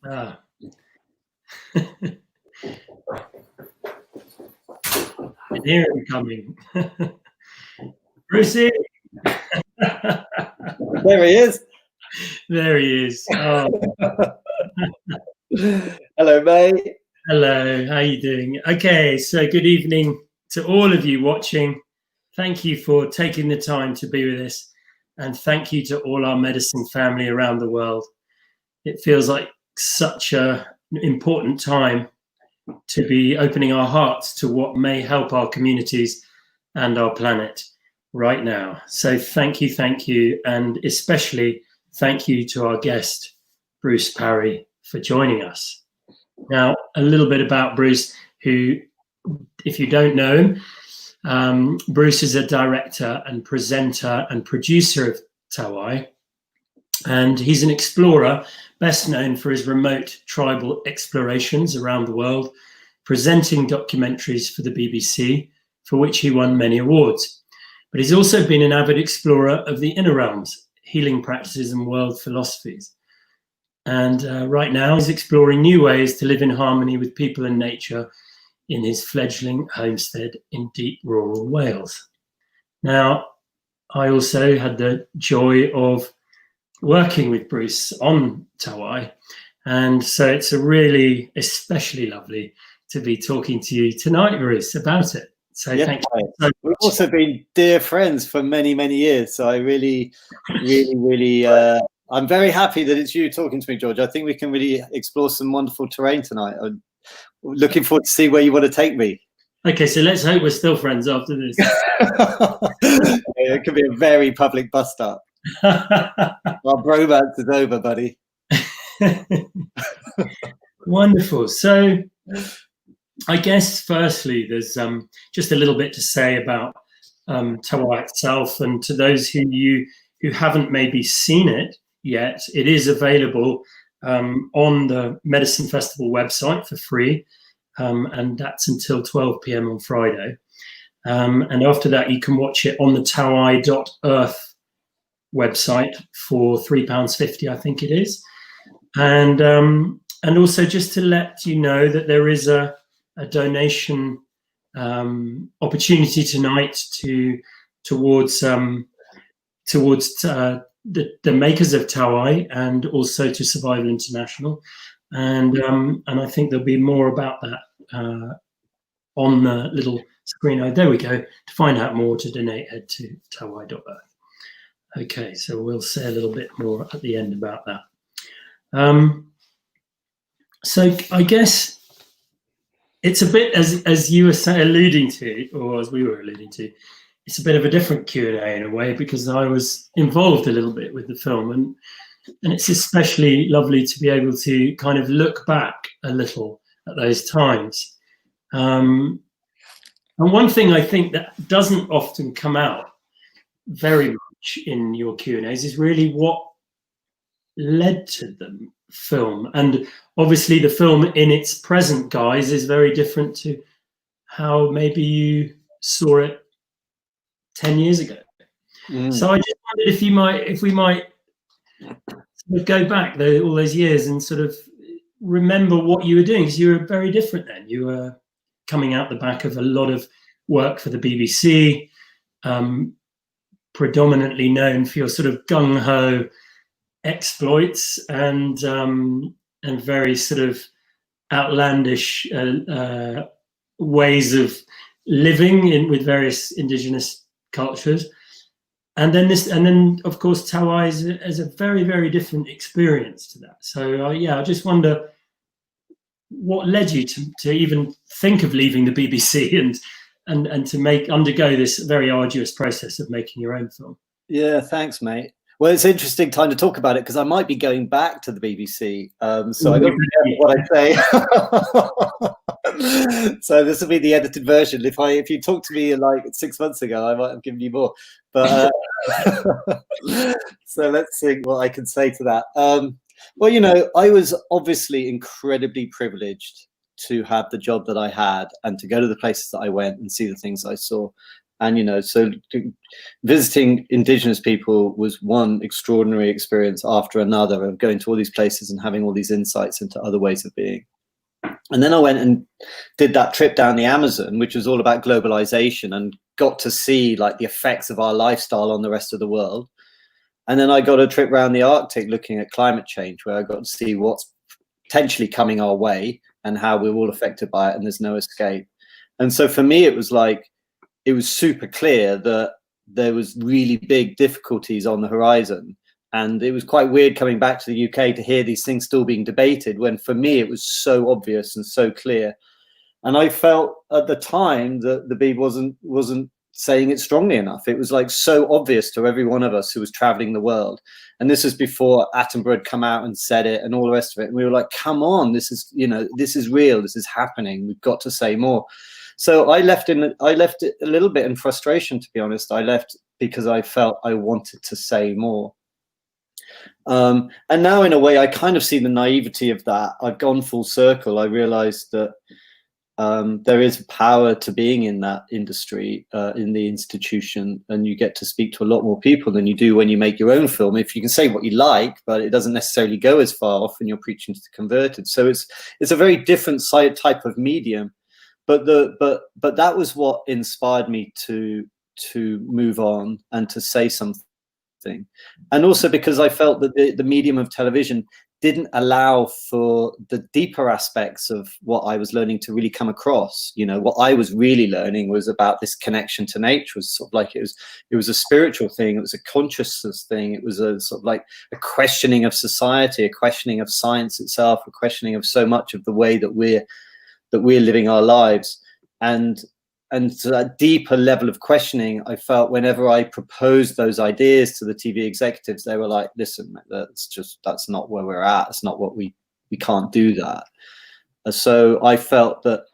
Ah. I hear him coming. Brucey! There he is. There he is. Oh. Hello, mate. Hello, how are you doing? Okay, so good evening to all of you watching. Thank you for taking the time to be with us. And thank you to all our medicine family around the world. It feels like such an important time to be opening our hearts to what may help our communities and our planet right now. So thank you, and especially thank you to our guest, Bruce Parry, for joining us. Now, a little bit about Bruce, who, if you don't know him, Bruce is a director and presenter and producer of Tawai, and he's an explorer, best known for his remote tribal explorations around the world, presenting documentaries for the BBC, for which he won many awards. But he's also been an avid explorer of the inner realms, healing practices and world philosophies. And right now he's exploring new ways to live in harmony with people and nature in his fledgling homestead in deep rural Wales. Now, I also had the joy of working with Bruce on Tawai, and so it's a really especially lovely to be talking to you tonight, Bruce, about it. So yeah, thank you so much. We've also been dear friends for many, many years, so I really I'm very happy that it's you talking to me, George. I think we can really explore some wonderful terrain tonight. I'm looking forward to see where you want to take me. Okay, so let's hope we're still friends after this. It could be a very public bust up. Our bromance is over, buddy. Wonderful. So I guess firstly, there's just a little bit to say about Tawai itself, and to those who haven't maybe seen it yet, it is available on the Medicine Festival website for free, and that's until 12 p.m. on Friday. And after that, you can watch it on the Tawai.earth website for £3.50, I think it is. And also just to let you know that there is a donation opportunity tonight towards the makers of Tawai, and also to Survival International, and I think there'll be more about that on the little screen. Oh, there we go. To find out more, to donate, head to Tawai.earth. Okay, so we'll say a little bit more at the end about that. So I guess it's a bit, as you were alluding to, or as we were alluding to, it's a bit of a different Q&A in a way, because I was involved a little bit with the film, and it's especially lovely to be able to kind of look back a little at those times. And one thing I think that doesn't often come out very much in your Q&As is really what led to the film. And obviously the film in its present guise is very different to how maybe you saw it 10 years ago. So I just wondered if we might sort of go back all those years and sort of remember what you were doing, because you were very different then. You were coming out the back of a lot of work for the BBC, predominantly known for your sort of gung-ho exploits and very sort of outlandish ways of living with various indigenous cultures, and then of course Tawai is a very, very different experience to that. So I just wonder what led you to even think of leaving the BBC and to undergo this very arduous process of making your own film. Yeah, thanks, mate. Well, it's an interesting time to talk about it, because I might be going back to the BBC, so I don't know what I say. So this will be the edited version. If you talked to me like 6 months ago, I might have given you more. But so let's see what I can say to that. Well, you know, I was obviously incredibly privileged to have the job that I had and to go to the places that I went and see the things I saw. And so visiting Indigenous people was one extraordinary experience after another of going to all these places and having all these insights into other ways of being. And then I went and did that trip down the Amazon, which was all about globalization, and got to see like the effects of our lifestyle on the rest of the world. And then I got a trip around the Arctic looking at climate change, where I got to see what's potentially coming our way and how we're all affected by it, and there's no escape. And so for me, it was super clear that there was really big difficulties on the horizon. And it was quite weird coming back to the UK to hear these things still being debated, when for me it was so obvious and so clear. And I felt at the time that the Beeb wasn't saying it strongly enough. It was like so obvious to every one of us who was traveling the world. And this is before Attenborough had come out and said it and all the rest of it. And we were like, come on, this is real, this is happening, we've got to say more. So I left it a little bit in frustration, to be honest. I left because I felt I wanted to say more. And now, in a way, I kind of see the naivety of that. I've gone full circle. I realized that there is power to being in that industry, in the institution, and you get to speak to a lot more people than you do when you make your own film. If you can say what you like, but it doesn't necessarily go as far, often you're preaching to the converted. So it's a very different type of medium. But that was what inspired me to move on and to say something. And also because I felt that the medium of television didn't allow for the deeper aspects of what I was learning to really come across. What I was really learning was about this connection to nature. It was sort of like it was a spiritual thing, it was a consciousness thing, it was a sort of like a questioning of society, a questioning of science itself, a questioning of so much of the way that we're living our lives. And to that deeper level of questioning, I felt whenever I proposed those ideas to the TV executives, they were like, listen, that's not where we're at. It's not what we can't do that. So I felt that,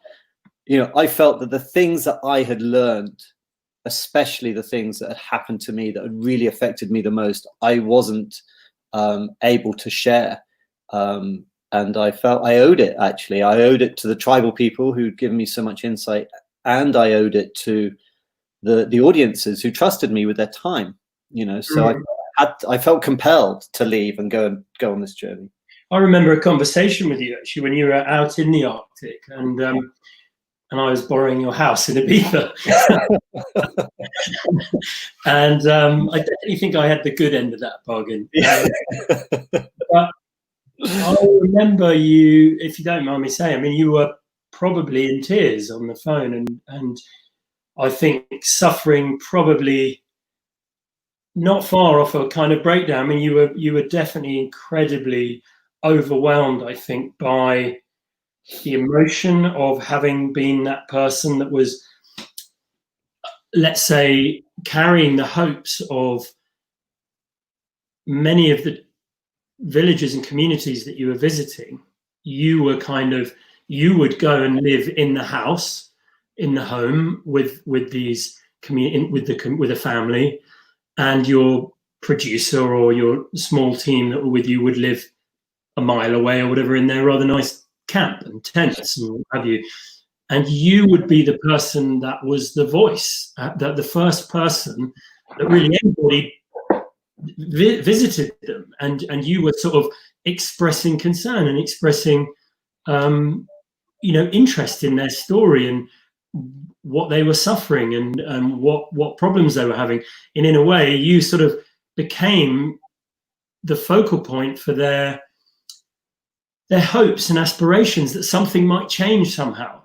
the things that I had learned, especially the things that had happened to me that had really affected me the most, I wasn't able to share. And I felt I owed it, actually. I owed it to the tribal people who'd given me so much insight. And I owed it to the audiences who trusted me with their time, So I felt compelled to leave and go on this journey. I remember a conversation with you actually when you were out in the Arctic, and I was borrowing your house in Ibiza, and I definitely think I had the good end of that bargain. But I remember you, if you don't mind me saying, you were probably in tears on the phone, and I think suffering, probably not far off a kind of breakdown. You were definitely incredibly overwhelmed, I think, by the emotion of having been that person that was, let's say, carrying the hopes of many of the villages and communities that you were visiting. You would go and live in the house, in the home with these with a family, and your producer or your small team that were with you would live a mile away or whatever in their rather nice camp and tents and what have you. And you would be the person that was the voice, the first person that really anybody visited them, and you were sort of expressing concern and expressing interest in their story and what they were suffering and what problems they were having. And in a way, you sort of became the focal point for their hopes and aspirations that something might change somehow.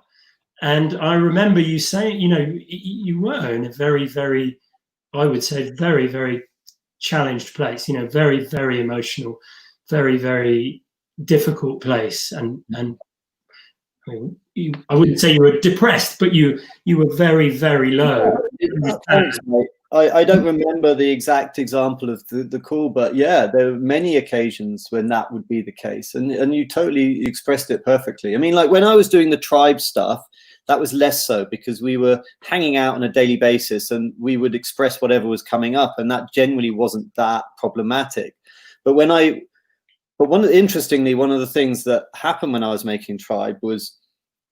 And I remember you saying, you were in a very, very, I would say, very, very challenged place, very, very emotional, very, very difficult place. And I wouldn't say you were depressed, but you were very, very low. Thanks, mate. I don't remember the exact example of the call, but yeah, there were many occasions when that would be the case, and you totally expressed it perfectly. Like when I was doing the tribe stuff, that was less so, because we were hanging out on a daily basis and we would express whatever was coming up, and that generally wasn't that problematic. But interestingly, one of the things that happened when I was making Tribe was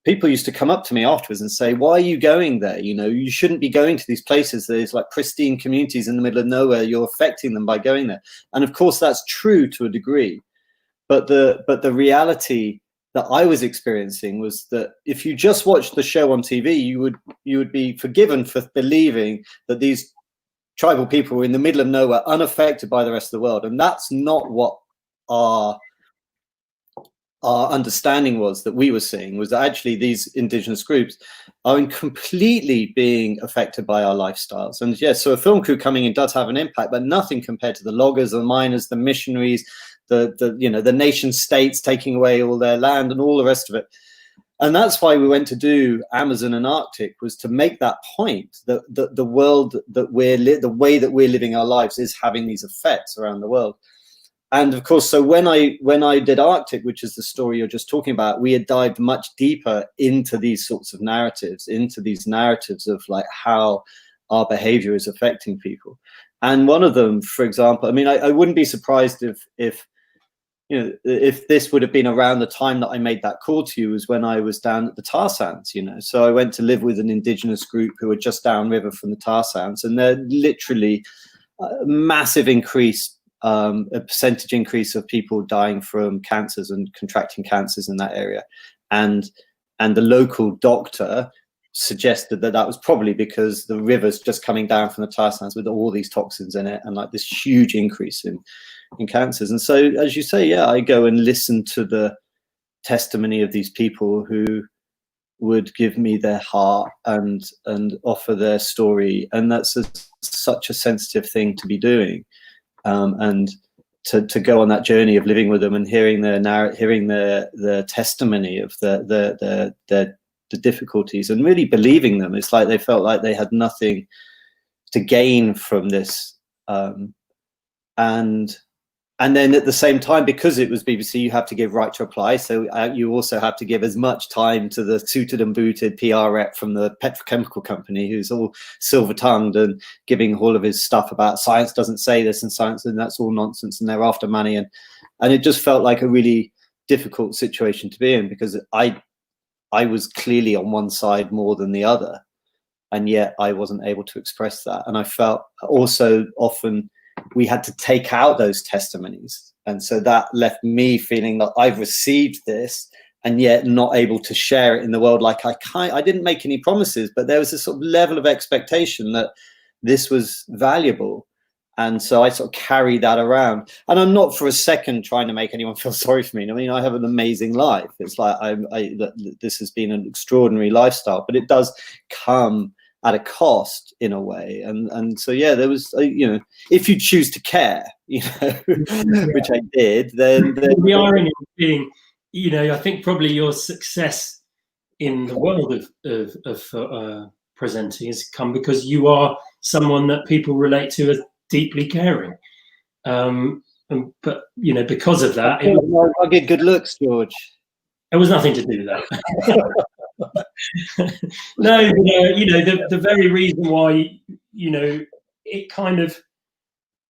people used to come up to me afterwards and say, why are you going there? You know, you shouldn't be going to these places. There's like pristine communities in the middle of nowhere. You're affecting them by going there. And of course, that's true to a degree. But the reality that I was experiencing was that if you just watched the show on TV, you would be forgiven for believing that these tribal people were in the middle of nowhere, unaffected by the rest of the world. And that's not what our understanding was, that we were seeing, was that actually these indigenous groups are completely being affected by our lifestyles. And yes, so a film crew coming in does have an impact, but nothing compared to the loggers, the miners, the missionaries, the nation states taking away all their land and all the rest of it. And that's why we went to do Amazon and Arctic, was to make that point that the world that the way that we're living our lives is having these effects around the world. And of course, so when I did Arctic, which is the story you're just talking about, we had dived much deeper into these sorts of narratives, of like how our behavior is affecting people. And one of them, for example, I mean, I wouldn't be surprised if you know, if this would have been around the time that I made that call to you, was when I was down at the tar sands, you know. So I went to live with an indigenous group who were just downriver from the tar sands, and they're literally a massive increase, a percentage increase of people dying from cancers and contracting cancers in that area. And the local doctor suggested that that was probably because the river's just coming down from the tar sands with all these toxins in it, and like this huge increase in cancers. And so, as you say, yeah, I go and listen to the testimony of these people who would give me their heart and offer their story, and that's such a sensitive thing to be doing, and to go on that journey of living with them and hearing their testimony of the difficulties and really believing them. It's like they felt like they had nothing to gain from this, and then at the same time, because it was BBC, you have to give right to reply. So you also have to give as much time to the suited and booted PR rep from the petrochemical company, who's all silver-tongued and giving all of his stuff about science doesn't say this and science, and that's all nonsense, and they're after money. And it just felt like a really difficult situation to be in, because I was clearly on one side more than the other, and yet I wasn't able to express that. And I felt also often we had to take out those testimonies, and so that left me feeling that I've received this and yet not able to share it in the world. Like I didn't make any promises, but there was a sort of level of expectation that this was valuable, and so I sort of carry that around. And I'm not for a second trying to make anyone feel sorry for me. I mean, I have an amazing life. It's like this has been an extraordinary lifestyle, but it does come at a cost in a way. And so, yeah, there was, you know, if you choose to care, you know, which I did, then the irony of being, you know, I think probably your success in the world of presenting has come because you are someone that people relate to as deeply caring. But, you know, because of that, I get good looks, George. It was nothing to do with that. No, you know, the very reason why, you know, it kind of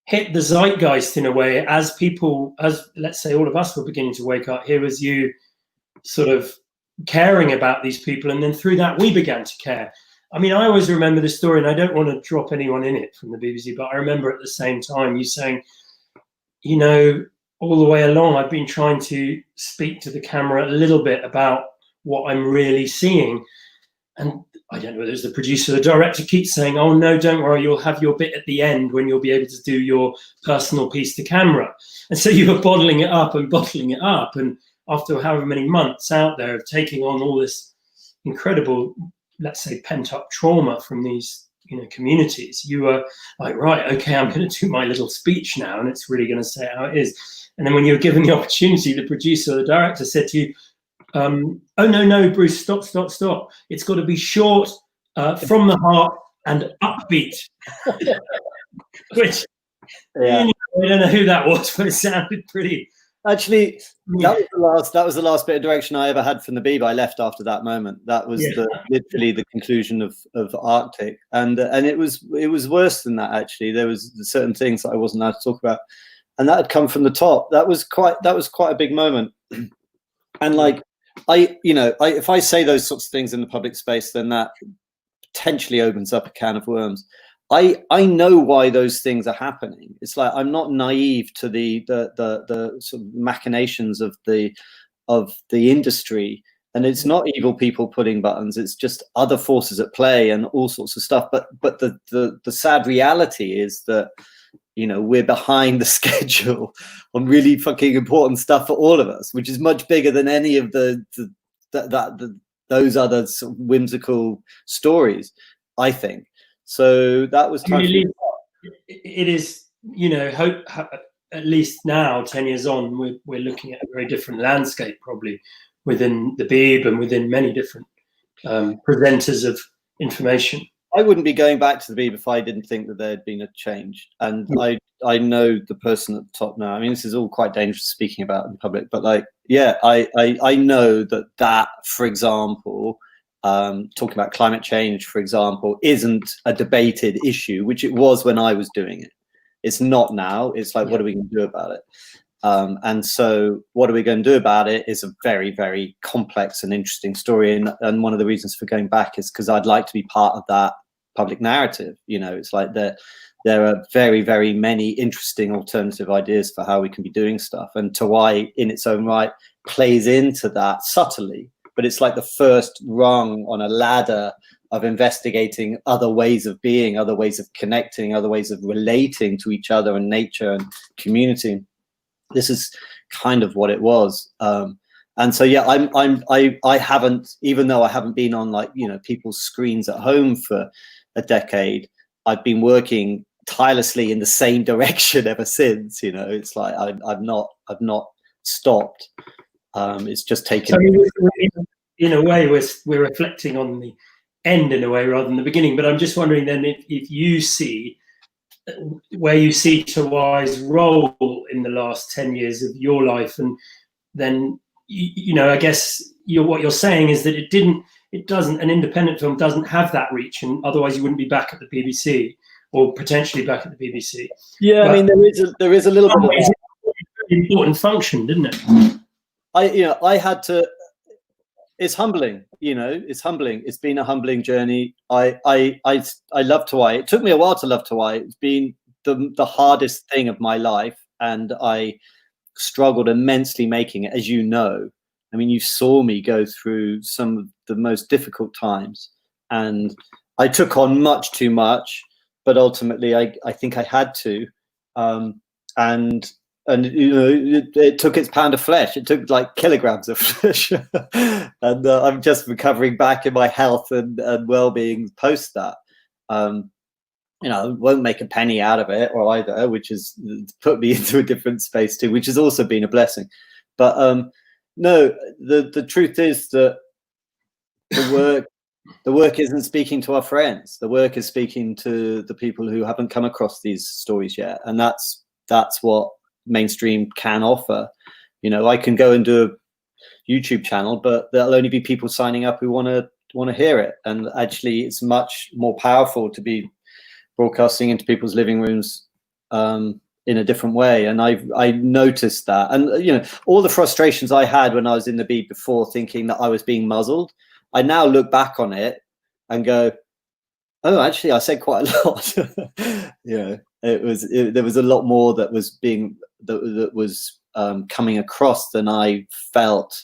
hit the zeitgeist in a way, as people, as let's say all of us were beginning to wake up, here was you sort of caring about these people, and then through that we began to care. I mean, I always remember the story, and I don't want to drop anyone in it from the BBC, but I remember at the same time you saying, you know, all the way along I've been trying to speak to the camera a little bit about what I'm really seeing. And I don't know whether it's the producer or the director keeps saying, oh no, don't worry, you'll have your bit at the end when you'll be able to do your personal piece to camera. And so you were bottling it up. And after however many months out there of taking on all this incredible, let's say, pent up trauma from these, you know, communities, you were like, right, okay, I'm going to do my little speech now, and it's really going to say how it is. And then when you were given the opportunity, the producer or the director said to you, oh, no, Bruce, stop. It's got to be short, from the heart, and upbeat. Which, yeah. You know, I don't know who that was, but it sounded pretty. Actually, that was the last bit of direction I ever had from the Beeb. I left after that moment. That was literally the conclusion of Arctic, and it was worse than that. Actually, there was certain things that I wasn't allowed to talk about, and that had come from the top. That was quite a big moment, and like if I say those sorts of things in the public space, then that potentially opens up a can of worms. I know why those things are happening. It's like I'm not naive to the sort of machinations of the industry, and it's not evil people putting buttons. It's just other forces at play and all sorts of stuff. But the sad reality is that, you know, we're behind the schedule on really fucking important stuff for all of us, which is much bigger than any of those other sort of whimsical stories, I think. So that was really, it is, you know, at least now, 10 years on, we're looking at a very different landscape, probably within the Beeb and within many different presenters of information. I wouldn't be going back to the Beeb if I didn't think that there had been a change. And I know the person at the top now. I mean, this is all quite dangerous speaking about in public, but like, yeah, I know that, for example, talking about climate change, for example, isn't a debated issue, which it was when I was doing it. It's not now. It's like, what are we going to do about it? And so what are we going to do about it is a very, very complex and interesting story. And one of the reasons for going back is because I'd like to be part of that public narrative. You know, it's like there are very, very many interesting alternative ideas for how we can be doing stuff. And Tawai in its own right plays into that subtly. But it's like the first rung on a ladder of investigating other ways of being, other ways of connecting, other ways of relating to each other and nature and community. This is kind of what it was. And so, yeah, I haven't, even though I haven't been on, like, you know, people's screens at home for a decade, I've been working tirelessly in the same direction ever since. You know, it's like I've not stopped. It's just taken. So in a way, we're reflecting on the end in a way rather than the beginning. But I'm just wondering then if you see where you see Tawai's role in the last 10 years of your life, and then you know, I guess what you're saying is that an independent film doesn't have that reach, and otherwise you wouldn't be back at the BBC or potentially back at the BBC. Yeah, but I mean, there is a little bit of an important function, didn't it? I had to. It's humbling, you know. It's humbling. It's been a humbling journey. I love Tawai. It took me a while to love Tawai. It's been the hardest thing of my life, and I struggled immensely making it, as you know. I mean, you saw me go through some of the most difficult times, and I took on much too much, but ultimately I think I had to. And you know, it took its pound of flesh. It took like kilograms of flesh, and I'm just recovering back in my health and well-being post that. You know, I won't make a penny out of it or either, which has put me into a different space too, which has also been a blessing. But no, the truth is that the work isn't speaking to our friends. The work is speaking to the people who haven't come across these stories yet, and that's what mainstream can offer. You know, I can go and do a YouTube channel, but there'll only be people signing up who want to hear it. And actually, it's much more powerful to be broadcasting into people's living rooms in a different way. And I noticed that. And you know, all the frustrations I had when I was in the Beeb before, thinking that I was being muzzled, I now look back on it and go, oh, actually, I said quite a lot. You know, there was a lot more that was being coming across than I felt.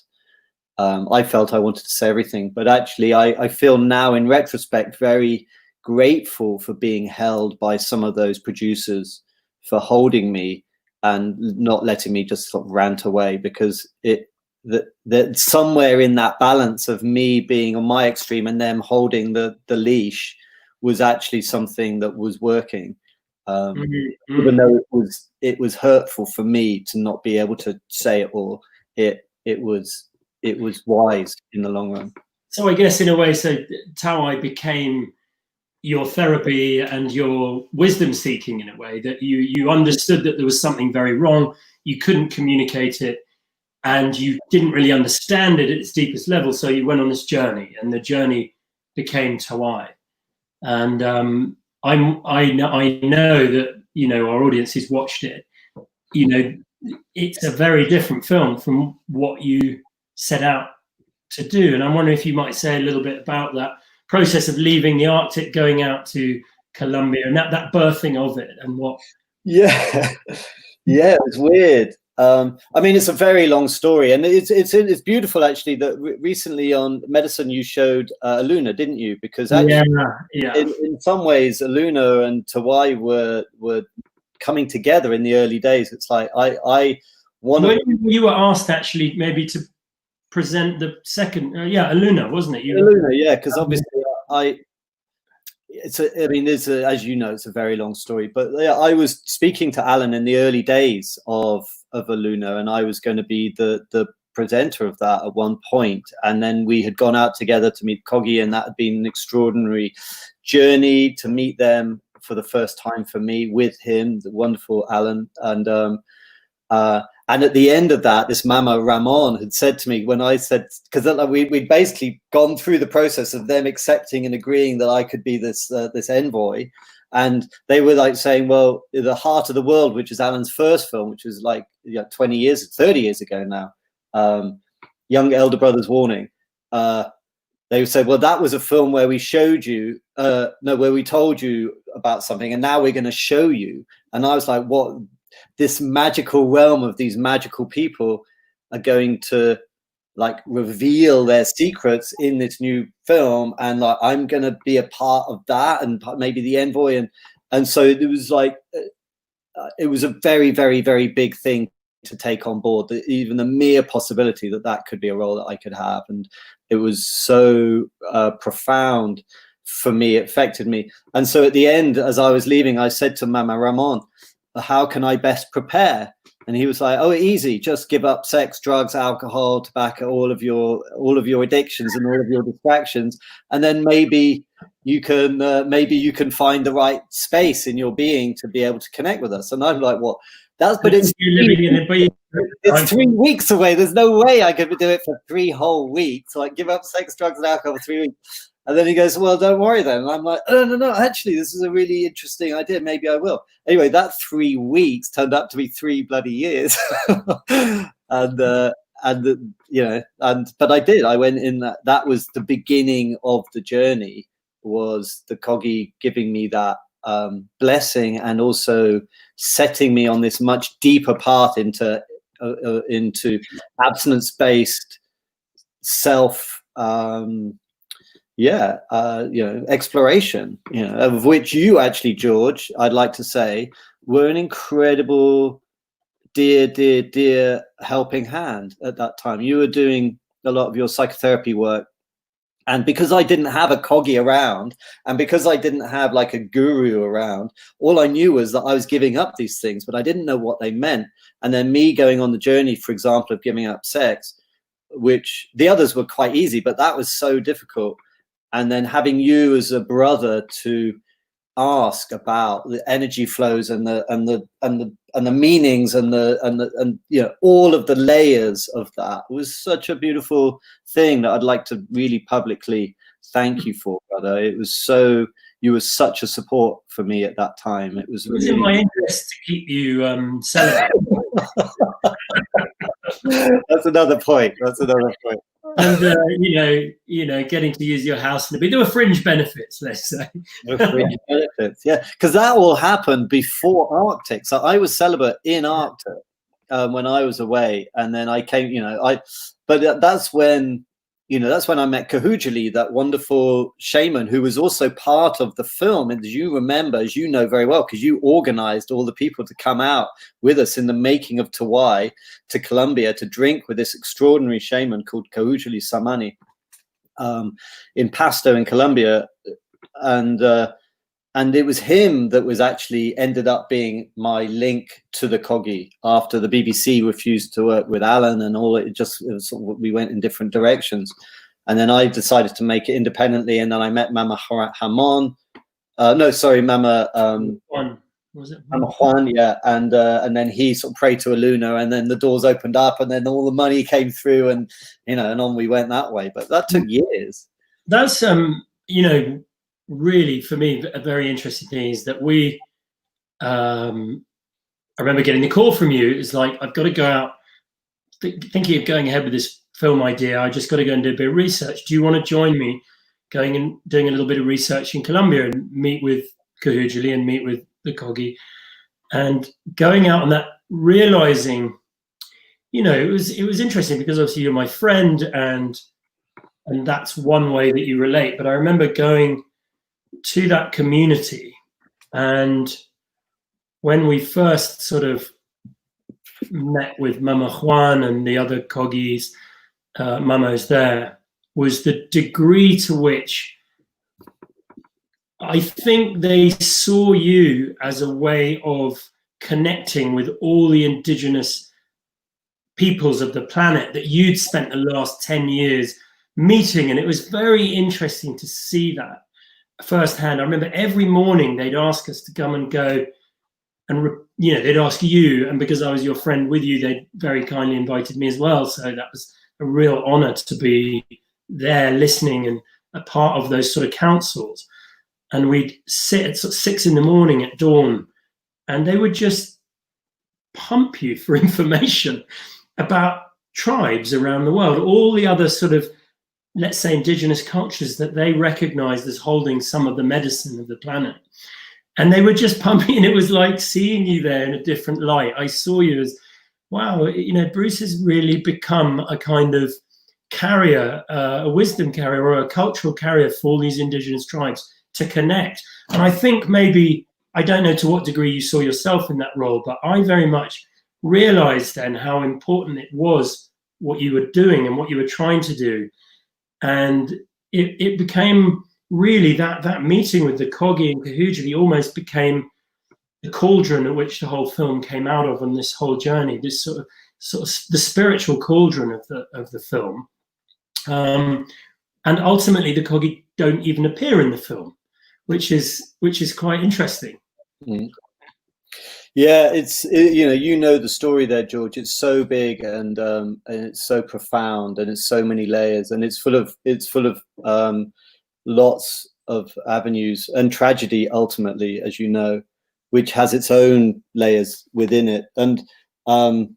I felt I wanted to say everything, but actually, I feel now, in retrospect, very grateful for being held by some of those producers, for holding me and not letting me just sort of rant away, because that somewhere in that balance of me being on my extreme and them holding the leash was actually something that was working. Even though it was hurtful for me to not be able to say it all, it was wise in the long run. So I guess in a way, so Tawai became your therapy and your wisdom seeking, in a way, that you understood that there was something very wrong, you couldn't communicate it, and you didn't really understand it at its deepest level, so you went on this journey, and the journey became Tawai. And I know that, you know, our audience has watched it. You know, it's a very different film from what you set out to do. And I'm wondering if you might say a little bit about that process of leaving the Arctic, going out to Colombia, and that birthing of it, and what. Yeah, it's weird. I mean, it's a very long story, and it's beautiful actually that recently on Medicine you showed Aluna, didn't you? Because actually, in some ways, Aluna and Tawai were coming together in the early days. It's like when you were asked actually maybe to present the second, Aluna, wasn't it? Aluna, yeah, because obviously as you know, it's a very long story, but yeah, I was speaking to Alan in the early days of Aluna, and I was going to be the presenter of that at one point, and then we had gone out together to meet Kogi, and that had been an extraordinary journey to meet them for the first time for me with him, the wonderful Alan, and at the end of that, this Mama Ramon had said to me, when I said, because we'd basically gone through the process of them accepting and agreeing that I could be this envoy, and they were like saying, well, The Heart of the World, which is Alan's first film, which was like 30 years ago now, Young Elder Brother's Warning, they said, well, that was a film where we showed you, where we told you about something, and now we're going to show you. And I was like, what? This magical realm of these magical people are going to like reveal their secrets in this new film, and like I'm going to be a part of that, and maybe the envoy, and so it was like it was a very, very, very big thing to take on board. That even the mere possibility that could be a role that I could have, and it was so profound for me, it affected me. And so at the end, as I was leaving, I said to Mama Ramon, how can I best prepare? And he was like, oh, easy, just give up sex, drugs, alcohol, tobacco, all of your addictions and all of your distractions, and then maybe you can find the right space in your being to be able to connect with us. And I'm like, what? It's 3 weeks away. There's no way I could do it for 3 whole weeks. Like, give up sex, drugs, and alcohol for 3 weeks. And then he goes, well, don't worry then. And I'm like, oh, no, actually, this is a really interesting idea. Maybe I will. Anyway, that 3 weeks turned out to be 3 bloody years. But I did. I went in that was the beginning of the journey, was the Kogi giving me that blessing, and also setting me on this much deeper path into abstinence-based self exploration, of which you actually, George, I'd like to say, were an incredible dear helping hand at that time. You were doing a lot of your psychotherapy work, and because I didn't have a Kogi around, and because I didn't have like a guru around, all I knew was that I was giving up these things, but I didn't know what they meant. And then me going on the journey, for example, of giving up sex, which the others were quite easy, but that was so difficult. And then having you as a brother to ask about the energy flows and the meanings and all of the layers of that was such a beautiful thing that I'd like to really publicly thank you for, brother. You were such a support for me at that time. It was really in my interest to keep you celibate. That's another point. And getting to use your house, there were fringe benefits, let's say. Fringe benefits, yeah, because that all happened before Arctic. So I was celibate in Arctic when I was away, and then I came. But that's when I met Kahujali, that wonderful shaman who was also part of the film. And as you remember, as you know very well, because you organized all the people to come out with us in the making of Tawai to Colombia to drink with this extraordinary shaman called Kahujali Samani in Pasto in Colombia. And it was him that was actually ended up being my link to the Kogi after the BBC refused to work with Alan and all. We went in different directions. And then I decided to make it independently. And then I met Mama Hamon. Mama Juan. Was it? Mama Juan, yeah. And then he sort of prayed to Aluna, and then the doors opened up, and then all the money came through, and and on we went that way. But that took years. That's really, for me, a very interesting thing is that I remember getting the call from you. It's like, I've got to go out, thinking of going ahead with this film idea. I just got to go and do a bit of research. Do you want to join me going and doing a little bit of research in Colombia and meet with Kahujili and meet with the Kogi? And going out on that, realizing, you know, it was interesting because obviously you're my friend, and that's one way that you relate. But I remember going to that community, and when we first sort of met with Mama Juan and the other Kogis, Mamos there, was the degree to which I think they saw you as a way of connecting with all the indigenous peoples of the planet that you'd spent the last 10 years meeting. And it was very interesting to see that firsthand. I remember every morning they'd ask us to come and go, and you know, they'd ask you, and because I was your friend with you, they very kindly invited me as well. So that was a real honor to be there listening and a part of those sort of councils. And we'd sit at sort of 6 a.m. at dawn, and they would just pump you for information about tribes around the world, all the other sort of, let's say, indigenous cultures that they recognized as holding some of the medicine of the planet. And they were just pumping, and it was like seeing you there in a different light. I saw you as, wow, you know, Bruce has really become a kind of carrier, a wisdom carrier or a cultural carrier for these indigenous tribes to connect. And I think maybe, I don't know to what degree you saw yourself in that role, but I very much realized then how important it was what you were doing and what you were trying to do. And it became really that meeting with the Kogi and Kahujili almost became the cauldron at which the whole film came out of, and this whole journey, this sort of the spiritual cauldron of the film. And ultimately the Kogi don't even appear in the film, which is quite interesting. Mm. Yeah, you know the story there, George. It's so big and it's so profound, and it's so many layers, and it's full of lots of avenues and tragedy ultimately, as you know, which has its own layers within it. And I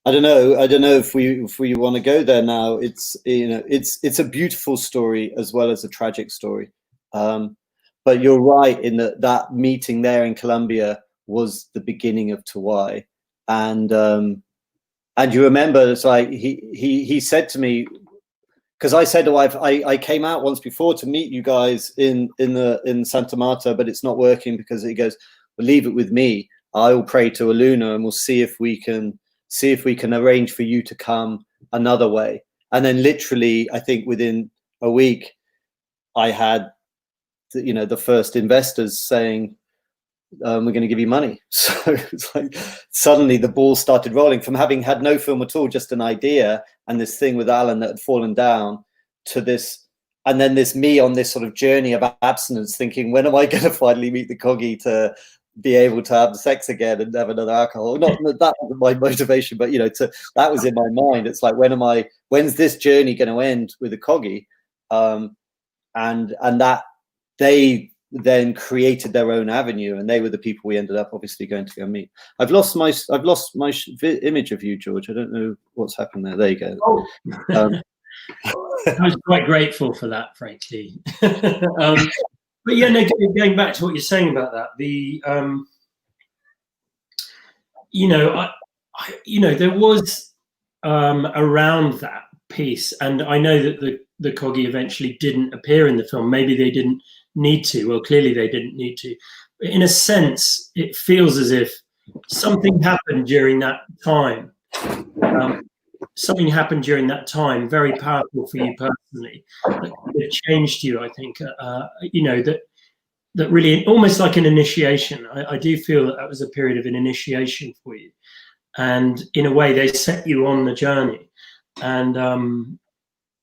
don't know if we want to go there now. It's, you know, it's a beautiful story as well as a tragic story. But you're right in that meeting there in Colombia was the beginning of Tawai. And you remember, it's like he said to me, because I said, oh, I came out once before to meet you guys in Santa Marta, but it's not working, because he goes, well, leave it with me. I will pray to Aluna, and we'll see if we can arrange for you to come another way. And then literally, I think within a week, I had, you know, the first investors saying, we're going to give you money. So it's like suddenly the ball started rolling from having had no film at all, just an idea and this thing with Alan that had fallen down, to this, and then this me on this sort of journey of abstinence, thinking, when am I going to finally meet the Kogi to be able to have sex again and have another alcohol? Not that was my motivation, but you know, that was in my mind. It's like, when's this journey going to end with the Kogi? And that they then created their own avenue, and they were the people we ended up obviously going to go meet. I've lost my image of you, George. I don't know what's happened there. There you go. Oh. I was quite grateful for that, frankly. But yeah, no, going back to what you're saying about that, you know, there was around that piece, and I know that the Kogi eventually didn't appear in the film. Maybe they didn't need to. Well, clearly they didn't need to. But in a sense, it feels as if something happened during that time. Something happened during that time, very powerful for you personally, that changed you, I think. You know, that really, almost like an initiation. I do feel that was a period of an initiation for you. And in a way, they set you on the journey. And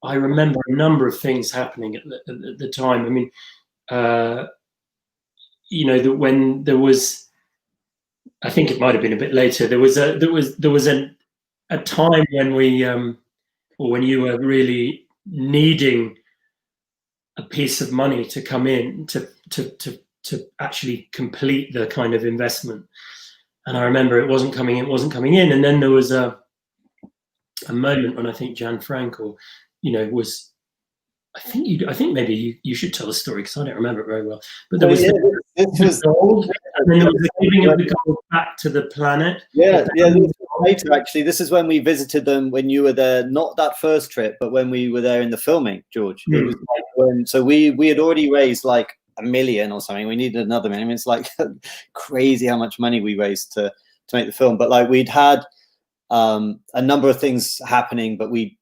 I remember a number of things happening at the time. I mean, you know, that when there was, I think it might have been a bit later, there was a time when we, or when you were really needing a piece of money to come in to actually complete the kind of investment. And I remember it wasn't coming in, and then there was a moment when I think Jan Frank, or was. I think maybe you should tell the story because I don't remember it very well. But there was the gold, and then there was the giving of the gold back to the planet. Later, actually, this is when we visited them when you were there. Not that first trip, but when we were there in the filming, George. It was like so we had already raised like $1 million or something. We needed another $1 million. I mean, it's like crazy how much money we raised to make the film. But like we'd had a number of things happening, but we'd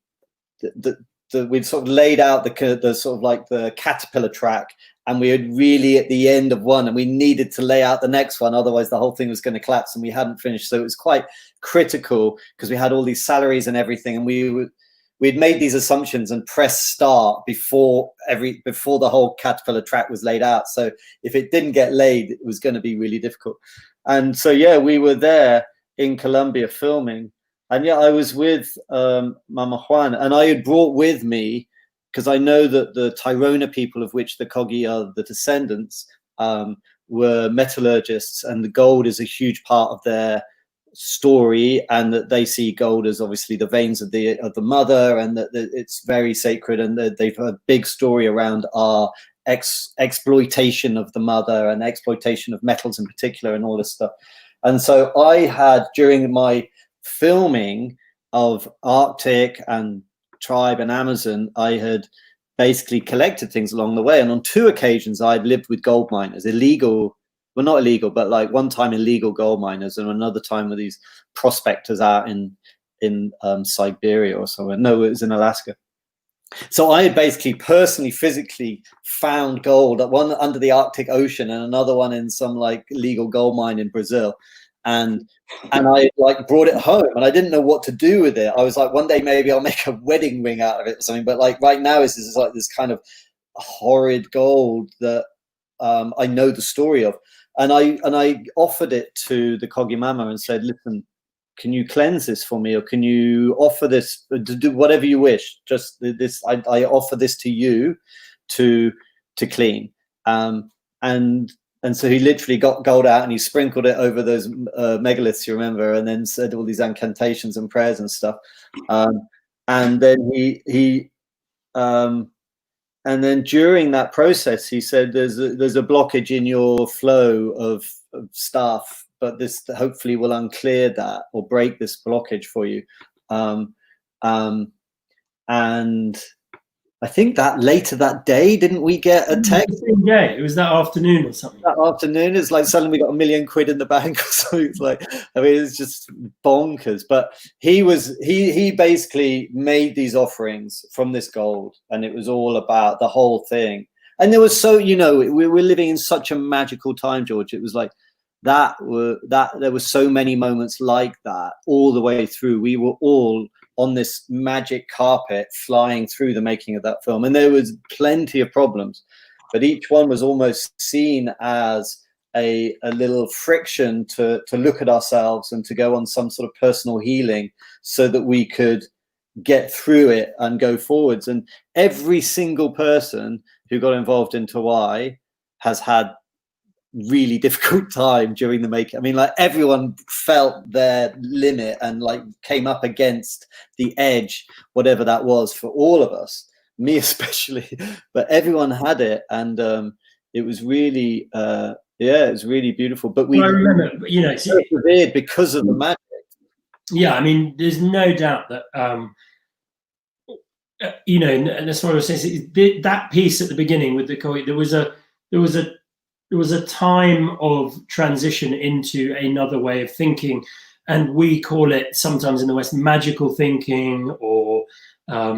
sort of laid out the sort of like the caterpillar track, and we had really at the end of one, and we needed to lay out the next one, otherwise the whole thing was going to collapse, and we hadn't finished. So it was quite critical because we had all these salaries and everything, and we'd made these assumptions and pressed start before the whole caterpillar track was laid out. So if it didn't get laid, it was going to be really difficult. And so we were there in Colombia filming. And I was with Mama Juan, and I had brought with me, because I know that the Tairona people, of which the Kogi are the descendants, were metallurgists, and the gold is a huge part of their story, and that they see gold as obviously the veins of the mother, and that it's very sacred, and that they've a big story around our exploitation of the mother and exploitation of metals in particular and all this stuff. And so I had, during my filming of Arctic and Tribe and Amazon, I had basically collected things along the way, and on 2 occasions I'd lived with gold miners, not illegal, but like one time illegal gold miners, and another time with these prospectors out in Siberia or somewhere. No, it was in Alaska. So I had basically personally, physically found gold, one under the Arctic Ocean and another one in some like illegal gold mine in Brazil. And I like brought it home, and I didn't know what to do with it. I was like, one day maybe I'll make a wedding ring out of it or something. But like right now, is like this kind of horrid gold that I know the story of. And I offered it to the Kogi Mama and said, listen, can you cleanse this for me, or can you offer this to do whatever you wish? Just this, I offer this to you to clean. And so he literally got gold out and he sprinkled it over those megaliths, you remember, and then said all these incantations and prayers and stuff. And then and then during that process, he said, "There's a blockage in your flow of stuff, but this hopefully will unclear that or break this blockage for you." And I think that later that day, didn't we get a text? Yeah, it was that afternoon or something. That afternoon, it's like suddenly we got $1 million in the bank or something. It's like, I mean, it's just bonkers. But he basically made these offerings from this gold, and it was all about the whole thing. And there was we were living in such a magical time, George. It was like there were so many moments like that all the way through. We were all on this magic carpet flying through the making of that film, and there was plenty of problems, but each one was almost seen as a little friction to look at ourselves and to go on some sort of personal healing so that we could get through it and go forwards. And every single person who got involved in Tawai has had really difficult time during the making. I mean, like everyone felt their limit and like came up against the edge, whatever that was for all of us, me especially, but everyone had it. And it was really, it was really beautiful. But I remember, persevered because of the magic. Yeah, I mean, there's no doubt that, and that's what I was saying, that piece at the beginning with the Kogi, there was a time of transition into another way of thinking, and we call it sometimes in the West magical thinking, or but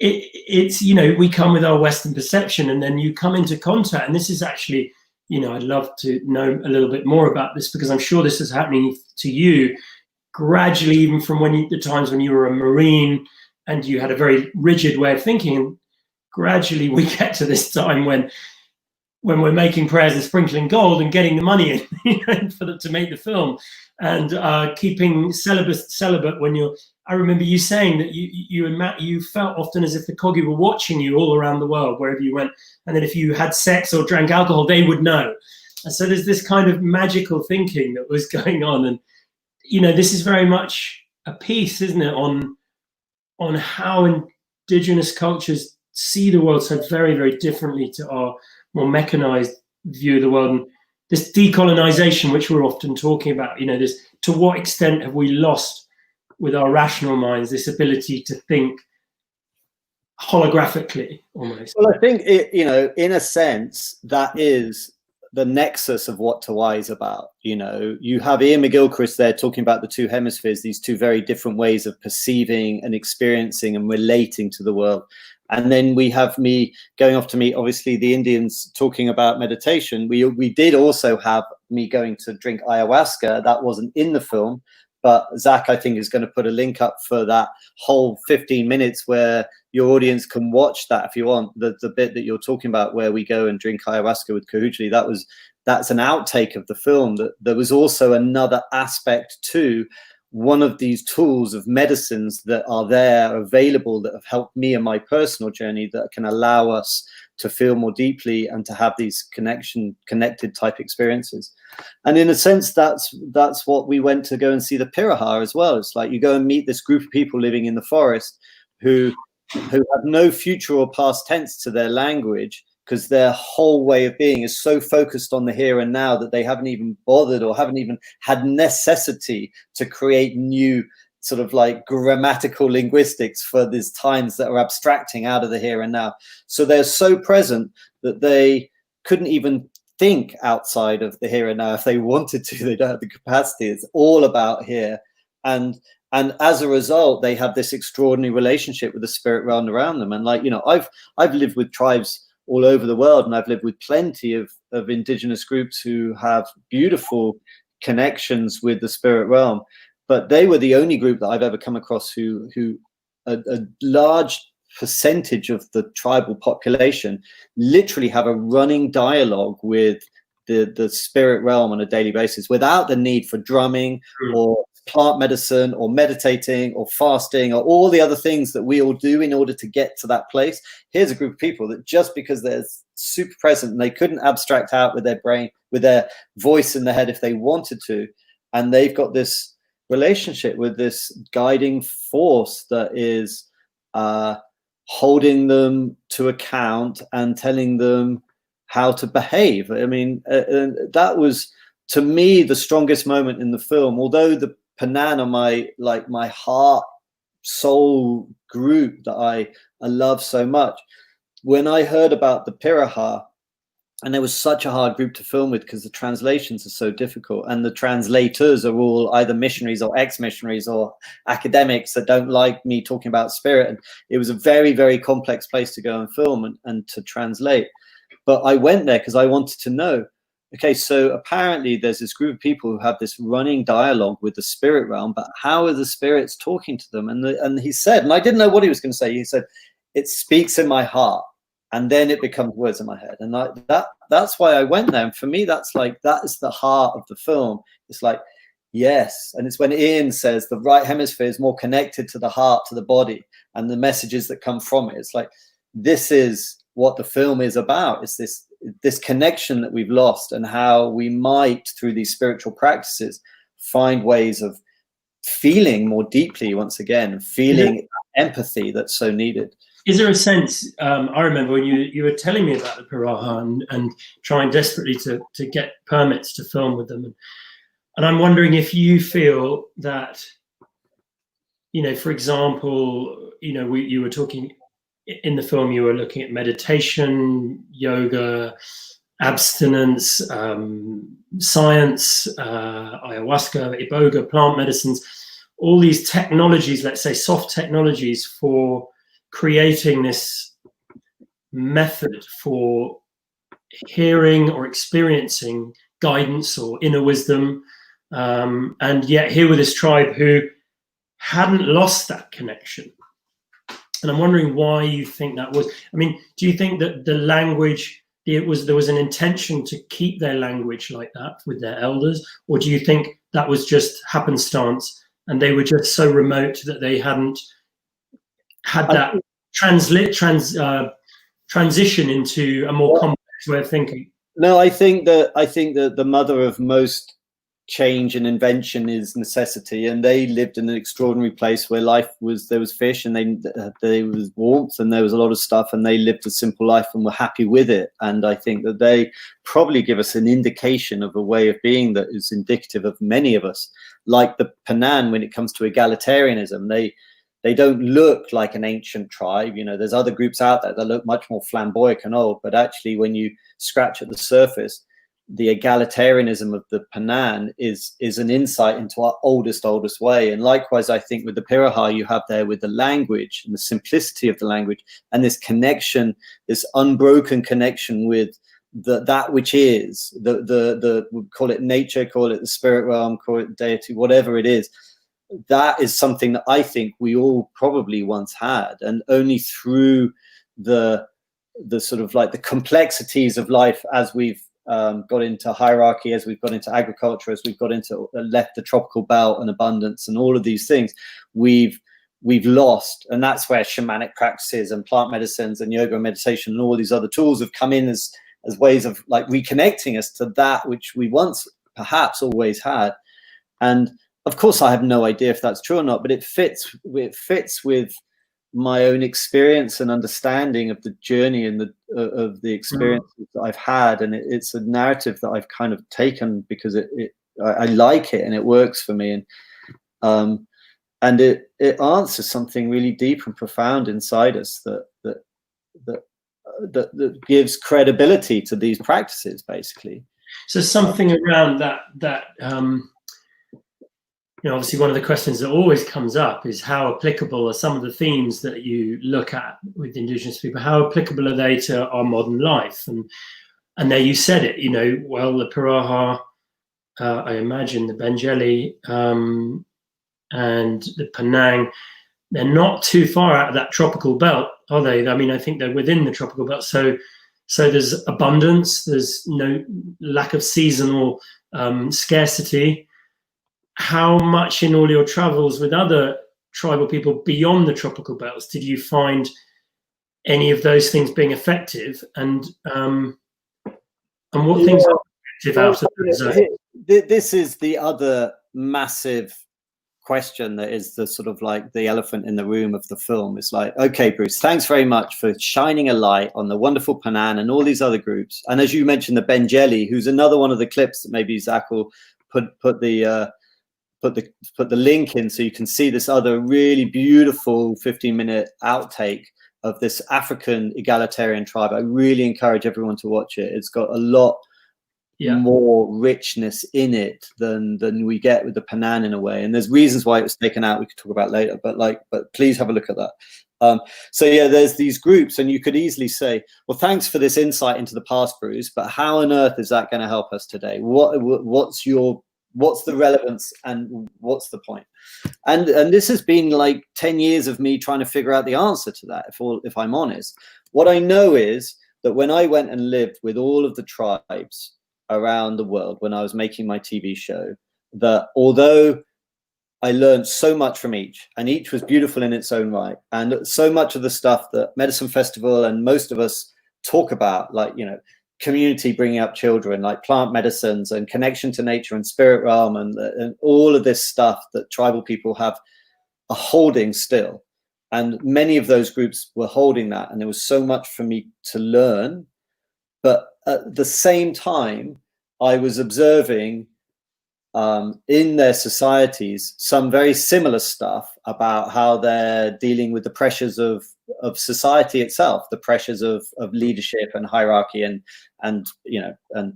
it's we come with our Western perception, and then you come into contact, and this is actually, I'd love to know a little bit more about this, because I'm sure this is happening to you gradually, even from the times when you were a Marine and you had a very rigid way of thinking. Gradually we get to this time when we're making prayers and sprinkling gold and getting the money in to make the film, and keeping celibate when you're. I remember you saying that you and Matt, you felt often as if the Kogi were watching you all around the world wherever you went, and that if you had sex or drank alcohol, they would know. And so there's this kind of magical thinking that was going on, and this is very much a piece, isn't it, on how indigenous cultures see the world so very, very differently to our more mechanized view of the world. And this decolonization, which we're often talking about, this, to what extent have we lost with our rational minds this ability to think holographically almost? Well, I think in a sense, that is the nexus of what Tawai is about. You have Ian McGilchrist there talking about the two hemispheres, these two very different ways of perceiving and experiencing and relating to the world. And then we have me going off to meet, obviously, the Indians talking about meditation. We did also have me going to drink ayahuasca. That wasn't in the film, but Zach, I think, is going to put a link up for that whole 15 minutes where your audience can watch that if you want. The bit that you're talking about where we go and drink ayahuasca with Kahujli, that's an outtake of the film. That there was also another aspect to one of these tools of medicines that are there available that have helped me in my personal journey that can allow us to feel more deeply and to have these connected type experiences. And in a sense, that's what we went to go and see the Piraha as well. It's like you go and meet this group of people living in the forest who have no future or past tense to their language, because their whole way of being is so focused on the here and now that they haven't even bothered or haven't even had necessity to create new sort of like grammatical linguistics for these times that are abstracting out of the here and now. So they're so present that they couldn't even think outside of the here and now if they wanted to. They don't have the capacity. It's all about here. And as a result, they have this extraordinary relationship with the spirit realm around them. And I've lived with tribes all over the world, and I've lived with plenty of indigenous groups who have beautiful connections with the spirit realm. But they were the only group that I've ever come across who a large percentage of the tribal population literally have a running dialogue with the spirit realm on a daily basis without the need for drumming or plant medicine or meditating or fasting or all the other things that we all do in order to get to that place. Here's a group of people that just because they're super present and they couldn't abstract out with their brain, with their voice in the head if they wanted to, and they've got this relationship with this guiding force that is holding them to account and telling them how to behave. I mean, that was, to me, the strongest moment in the film. Although the Penan are my heart, soul group that I love so much, when I heard about the Piraha, and it was such a hard group to film with because the translations are so difficult and the translators are all either missionaries or ex-missionaries or academics that don't like me talking about spirit. And it was a very, very complex place to go and film and to translate. But I went there because I wanted to know, okay, so apparently there's this group of people who have this running dialogue with the spirit realm, but how are the spirits talking to them? And he said, and I didn't know what he was going to say, he said, it speaks in my heart. And then it becomes words in my head. And that's why I went there. And for me, that is the heart of the film. It's like, yes. And it's when Ian says the right hemisphere is more connected to the heart, to the body, and the messages that come from it. It's like, this is what the film is about. It's this connection that we've lost, and how we might, through these spiritual practices, find ways of feeling more deeply once again, feeling empathy that's so needed. Is there a sense, I remember when you were telling me about the Piraha and trying desperately to get permits to film with them. And I'm wondering if you feel that, for example, you were talking in the film, you were looking at meditation, yoga, abstinence, science, ayahuasca, iboga, plant medicines, all these technologies, let's say soft technologies for creating this method for hearing or experiencing guidance or inner wisdom, and yet here with this tribe who hadn't lost that connection. And I'm wondering why you think that was. I mean, do you think that the language, there was an intention to keep their language like that with their elders, or do you think that was just happenstance and they were just so remote that they hadn't had that transition into a more complex way of thinking? No, I think that the mother of most change and invention is necessity, and they lived in an extraordinary place where there was fish, and there was warmth, and there was a lot of stuff, and they lived a simple life and were happy with it. And I think that they probably give us an indication of a way of being that is indicative of many of us, like the Penan. When it comes to egalitarianism, they don't look like an ancient tribe. There's other groups out there that look much more flamboyant and old, but actually when you scratch at the surface, the egalitarianism of the Penan is an insight into our oldest way. And likewise, I think with the Piraha, you have there with the language and the simplicity of the language and this connection, this unbroken connection with that which is the call it nature, call it the spirit realm, call it deity, whatever it is. That is something that I think we all probably once had, and only through the sort of like the complexities of life as we've got into hierarchy, as we've got into agriculture, as we've got into left the tropical belt and abundance and all of these things, we've lost. And that's where shamanic practices and plant medicines and yoga and meditation and all these other tools have come in as ways of like reconnecting us to that which we once perhaps always had. And of course, I have no idea if that's true or not, but it fits with my own experience and understanding of the journey and of the experiences that I've had. And it's a narrative that I've kind of taken because I like it and it works for me. And it answers something really deep and profound inside us that gives credibility to these practices, basically. So something around that obviously one of the questions that always comes up is how applicable are some of the themes that you look at with Indigenous people? How applicable are they to our modern life? And there you said it, well, the Piraha, I imagine the Benjeli and the Penang, they're not too far out of that tropical belt, are they? I mean, I think they're within the tropical belt. So there's abundance, there's no lack of seasonal scarcity. How much in all your travels with other tribal people beyond the tropical belts did you find any of those things being effective? And what things are effective out of those? This is the other massive question that is the sort of like the elephant in the room of the film. It's like, okay, Bruce, thanks very much for shining a light on the wonderful Penan and all these other groups. And as you mentioned, the Benjeli, who's another one of the clips that maybe Zach will put the link in so you can see this other really beautiful 15-minute outtake of this African egalitarian tribe. I really encourage everyone to watch it. It's got a lot more richness in it than we get with the Penan in a way. And there's reasons why it was taken out we could talk about later, but please have a look at that. So yeah, there's these groups, and you could easily say, well, thanks for this insight into the past, Bruce, but how on earth is that going to help us today? What's the relevance and what's the point? And this has been like 10 years of me trying to figure out the answer to that, if I'm honest. What I know is that when I went and lived with all of the tribes around the world, when I was making my TV show, that although I learned so much from each, and each was beautiful in its own right, and so much of the stuff that Medicine Festival and most of us talk about, like, community bringing up children, like plant medicines and connection to nature and spirit realm, and all of this stuff that tribal people are holding still. And many of those groups were holding that, and there was so much for me to learn. But at the same time, I was observing in their societies some very similar stuff about how they're dealing with the pressures of society itself, the pressures of leadership and hierarchy and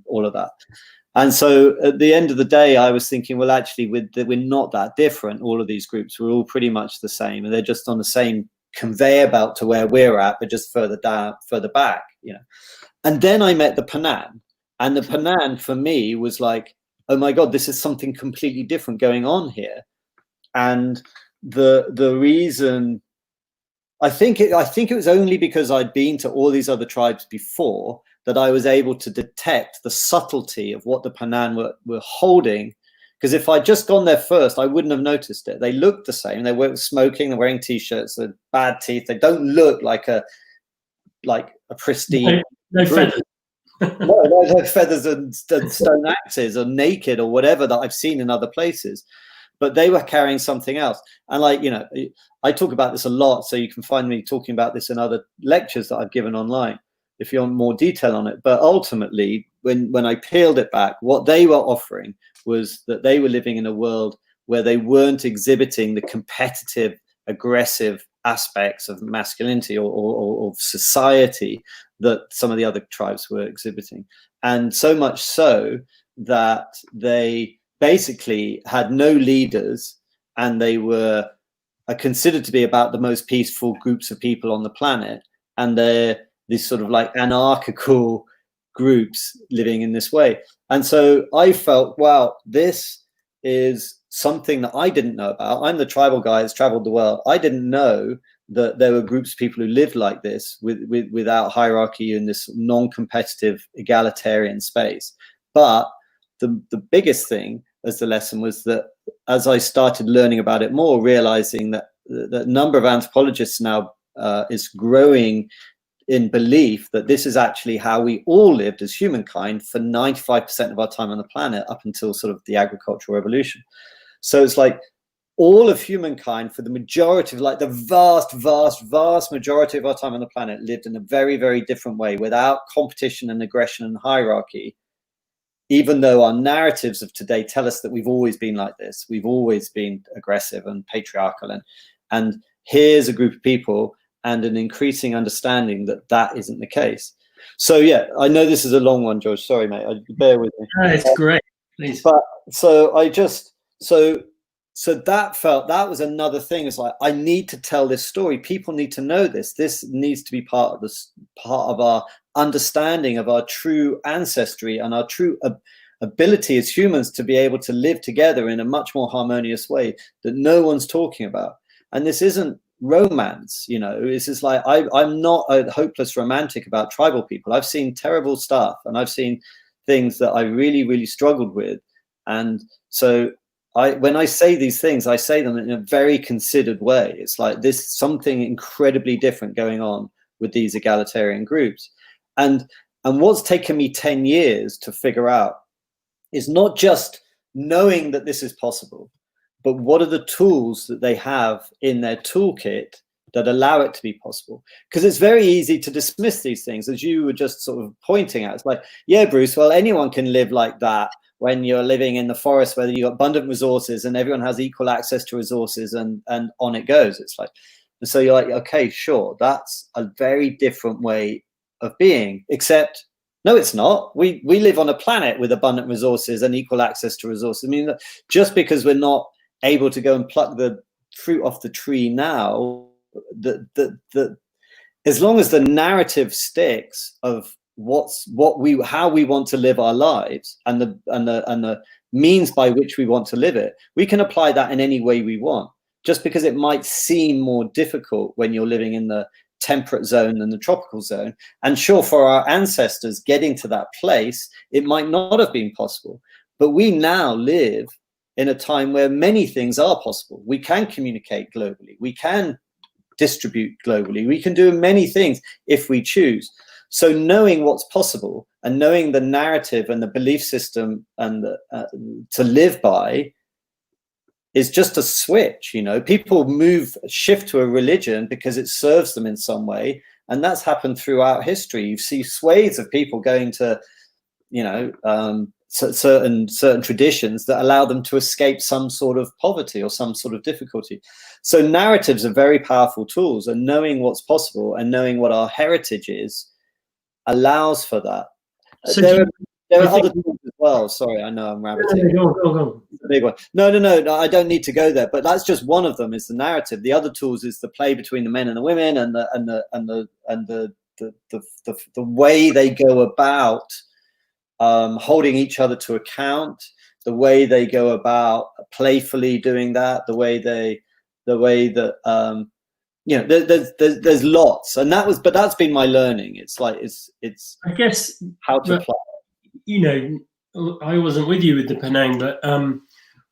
all of that. And so at the end of the day, I was thinking, well, actually, we're not that different. All of these groups, we're all pretty much the same, and they're just on the same conveyor belt to where we're at, but just further back. And then I met the Penan, and the Penan for me was like, oh my God, this is something completely different going on here. And the reason, I think it was only because I'd been to all these other tribes before that I was able to detect the subtlety of what the Penan were holding. Because if I'd just gone there first, I wouldn't have noticed it. They looked the same. They weren't smoking. They're wearing T-shirts. They're bad teeth. They don't look like a pristine. No feathers. no feathers and stone axes or naked or whatever that I've seen in other places. But they were carrying something else. And like, you know, I talk about this a lot, so you can find me talking about this in other lectures that I've given online if you want more detail on it. But ultimately, when I peeled it back, what they were offering was that they were living in a world where they weren't exhibiting the competitive, aggressive aspects of masculinity or of society that some of the other tribes were exhibiting. And so much so that they basically had no leaders, and they were considered to be about the most peaceful groups of people on the planet. And they're these sort of like anarchical groups living in this way. And so I felt, wow, this is something that I didn't know about. I'm the tribal guy that's traveled the world. I didn't know that there were groups of people who lived like this without hierarchy in this non-competitive egalitarian space. But the biggest thing as the lesson was that as I started learning about it more, realizing that the number of anthropologists now is growing in belief that this is actually how we all lived as humankind for 95% of our time on the planet up until sort of the agricultural revolution. So it's like all of humankind for the majority of, like the vast majority of our time on the planet lived in a very, very different way without competition and aggression and hierarchy, even though our narratives of today tell us that we've always been like this. We've always been aggressive and patriarchal. And here's a group of people and an increasing understanding that that isn't the case. So yeah, I know this is a long one, George. Sorry, mate. Bear with me. No, it's great. Please. But so I just so that felt, that was another thing. It's like, I need to tell this story. People need to know this. This needs to be part of our understanding of our true ancestry and our true ability as humans to be able to live together in a much more harmonious way that no one's talking about. And this isn't romance, you know. It's just like, I'm not a hopeless romantic about tribal people. I've seen terrible stuff, and I've seen things that I really, really struggled with. And so when I say these things, I say them in a very considered way. It's like there's something incredibly different going on with these egalitarian groups. And what's taken me 10 years to figure out is not just knowing that this is possible, but what are the tools that they have in their toolkit that allow it to be possible? Because it's very easy to dismiss these things, as you were just sort of pointing at. It's like, yeah, Bruce, well, anyone can live like that when you're living in the forest where you've got abundant resources and everyone has equal access to resources, and on it goes. It's like, and so you're like, okay, sure, that's a very different way of being, except no, it's not. We live on a planet with abundant resources and equal access to resources. I mean, just because we're not able to go and pluck the fruit off the tree now, as long as the narrative sticks of how we want to live our lives and the means by which we want to live it, we can apply that in any way we want. Just because it might seem more difficult when you're living in the temperate zone than the tropical zone. And sure, for our ancestors getting to that place, it might not have been possible. But we now live in a time where many things are possible. We can communicate globally. We can distribute globally. We can do many things if we choose. So knowing what's possible and knowing the narrative and the belief system and to live by is just a switch. You know, people shift to a religion because it serves them in some way. And that's happened throughout history. You see swathes of people going to, you know, certain traditions that allow them to escape some sort of poverty or some sort of difficulty. So narratives are very powerful tools, and knowing what's possible and knowing what our heritage is allows for that. So there are other tools as well. Sorry, I know I'm rabbiting. Go. The big one. No, I don't need to go there. But that's just one of them. Is the narrative. The other tools is the play between the men and the women, and the way they go about holding each other to account, the way they go about playfully doing that, the way that you know, there's lots, and that's been my learning. It's like it's I guess how to apply. You know, I wasn't with you with the Penang, but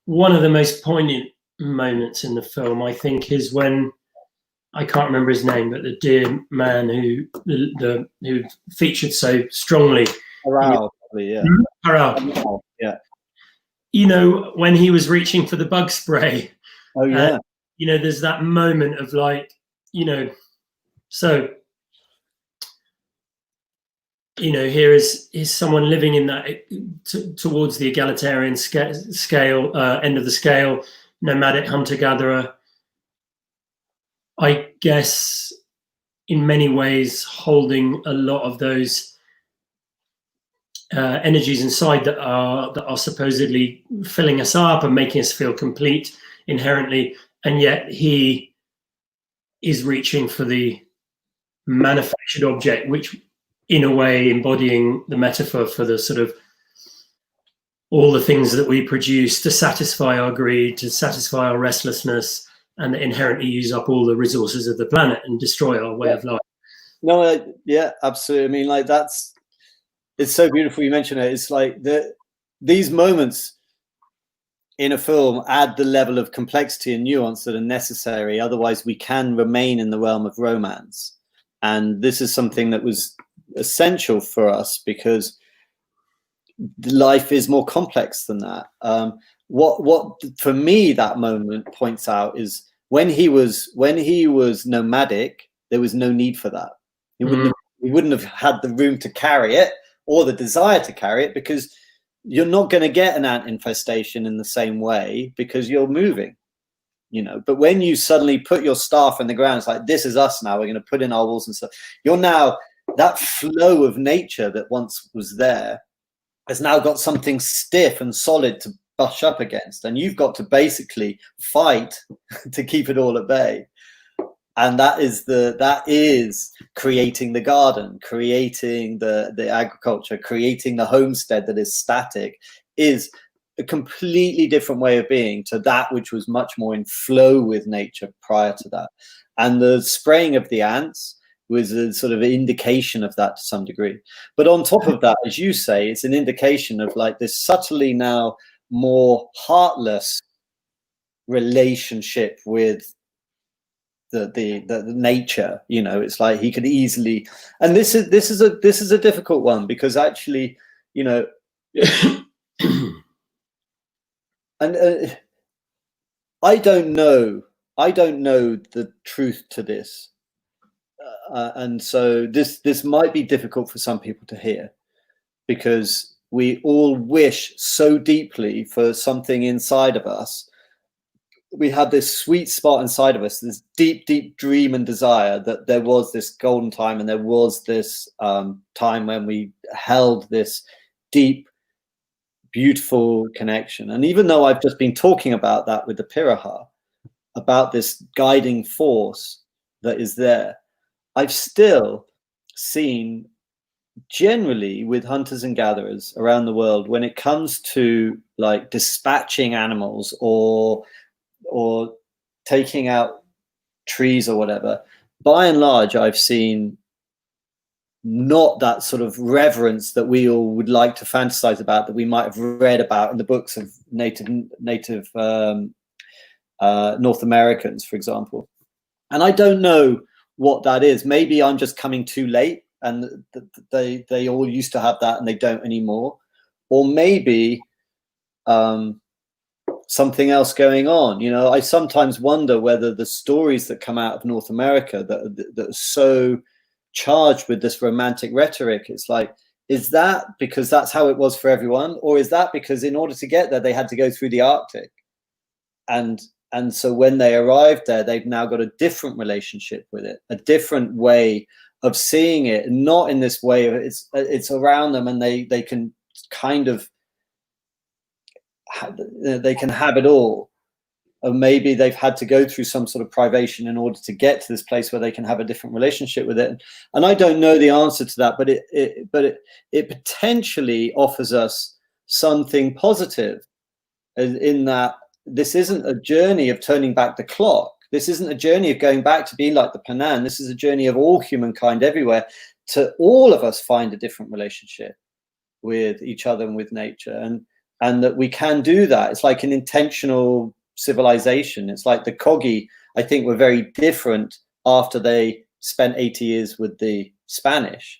one of the most poignant moments in the film, I think, is when, I can't remember his name, but the dear man who featured so strongly Around, yeah. Around. Yeah. You know, when he was reaching for the bug spray. Oh yeah. You know, there's that moment of like, you know, so, you know, here is someone living in that towards the egalitarian scale, end of the scale, nomadic hunter-gatherer. I guess in many ways holding a lot of those energies inside that are supposedly filling us up and making us feel complete inherently, and yet he is reaching for the manufactured object, which in a way embodying the metaphor for the sort of all the things that we produce to satisfy our greed, to satisfy our restlessness, and that inherently use up all the resources of the planet and destroy our way of life. No, yeah, absolutely. I mean, like it's so beautiful you mention it. It's like these moments in a film add the level of complexity and nuance that are necessary. Otherwise, we can remain in the realm of romance. And this is something that was essential for us because life is more complex than that. What for me that moment points out is when he was nomadic, there was no need for that. He wouldn't have had the room to carry it or the desire to carry it because you're not going to get an ant infestation in the same way because you're moving, you know. But when you suddenly put your staff in the ground, it's like, this is us now. We're going to put in our walls and stuff. You're now, that flow of nature that once was there has now got something stiff and solid to brush up against. And you've got to basically fight to keep it all at bay. And that is creating the garden, creating the agriculture, creating the homestead that is static, is a completely different way of being to that which was much more in flow with nature prior to that. And the spraying of the ants was a sort of indication of that to some degree. But on top of that, as you say, it's an indication of like this subtly now more heartless relationship with the nature. You know, it's like he could easily, and this is a difficult one because actually, you know, and I don't know the truth to this, and so this might be difficult for some people to hear because we all wish so deeply for something inside of us. We have this sweet spot inside of us, this deep, deep dream and desire that there was this golden time and there was this time when we held this deep, beautiful connection. And even though I've just been talking about that with the Piraha, about this guiding force that is there, I've still seen generally with hunters and gatherers around the world, when it comes to like dispatching animals or taking out trees or whatever, by and large, I've seen not that sort of reverence that we all would like to fantasize about, that we might have read about in the books of native North Americans, for example. And I don't know what that is. Maybe I'm just coming too late and they all used to have that and they don't anymore. Or maybe something else going on. You know, I sometimes wonder whether the stories that come out of North America that are so charged with this romantic rhetoric, it's like, is that because that's how it was for everyone, or is that because in order to get there they had to go through the Arctic, and so when they arrived there they've now got a different relationship with it, a different way of seeing it, not in this way of it's around them and they can kind of they can have it all. Or maybe they've had to go through some sort of privation in order to get to this place where they can have a different relationship with it. And I don't know the answer to that, but it potentially offers us something positive in that this isn't a journey of turning back the clock. This isn't a journey of going back to being like the Penan. This is a journey of all humankind everywhere to all of us find a different relationship with each other and with nature. And that we can do that. It's like an intentional civilization. It's like the Kogi, I think, were very different after they spent 80 years with the Spanish.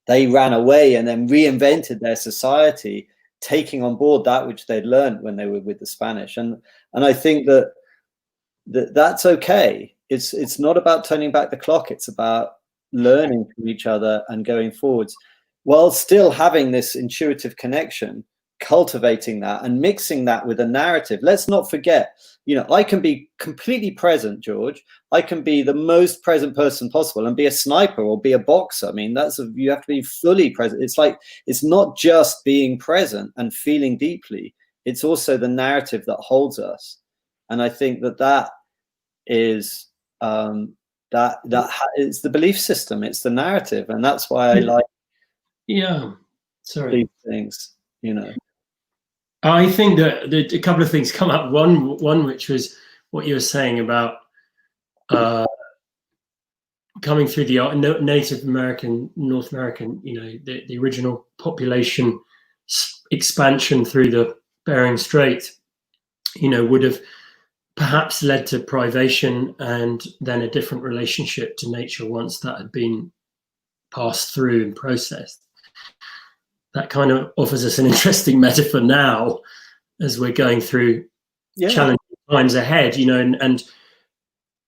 they ran away and then reinvented their society, taking on board that which they'd learned when they were with the Spanish. And I think that's okay. It's not about turning back the clock. It's about learning from each other and going forwards, while still having this intuitive connection, cultivating that and mixing that with a narrative. Let's not forget, I can be completely present, George. I can be the most present person possible and be a sniper or be a boxer. I mean, you have to be fully present. It's like, it's not just being present and feeling deeply. It's also the narrative that holds us. And I think that is that it's the belief system, it's the narrative, and that's why I like these things. I think that a couple of things come up. One which was what you were saying about coming through the Native American, North American, the original population expansion through the Bering Strait, would have perhaps led to privation and then a different relationship to nature once that had been passed through and processed. That kind of offers us an interesting metaphor now as we're going through challenging times ahead, and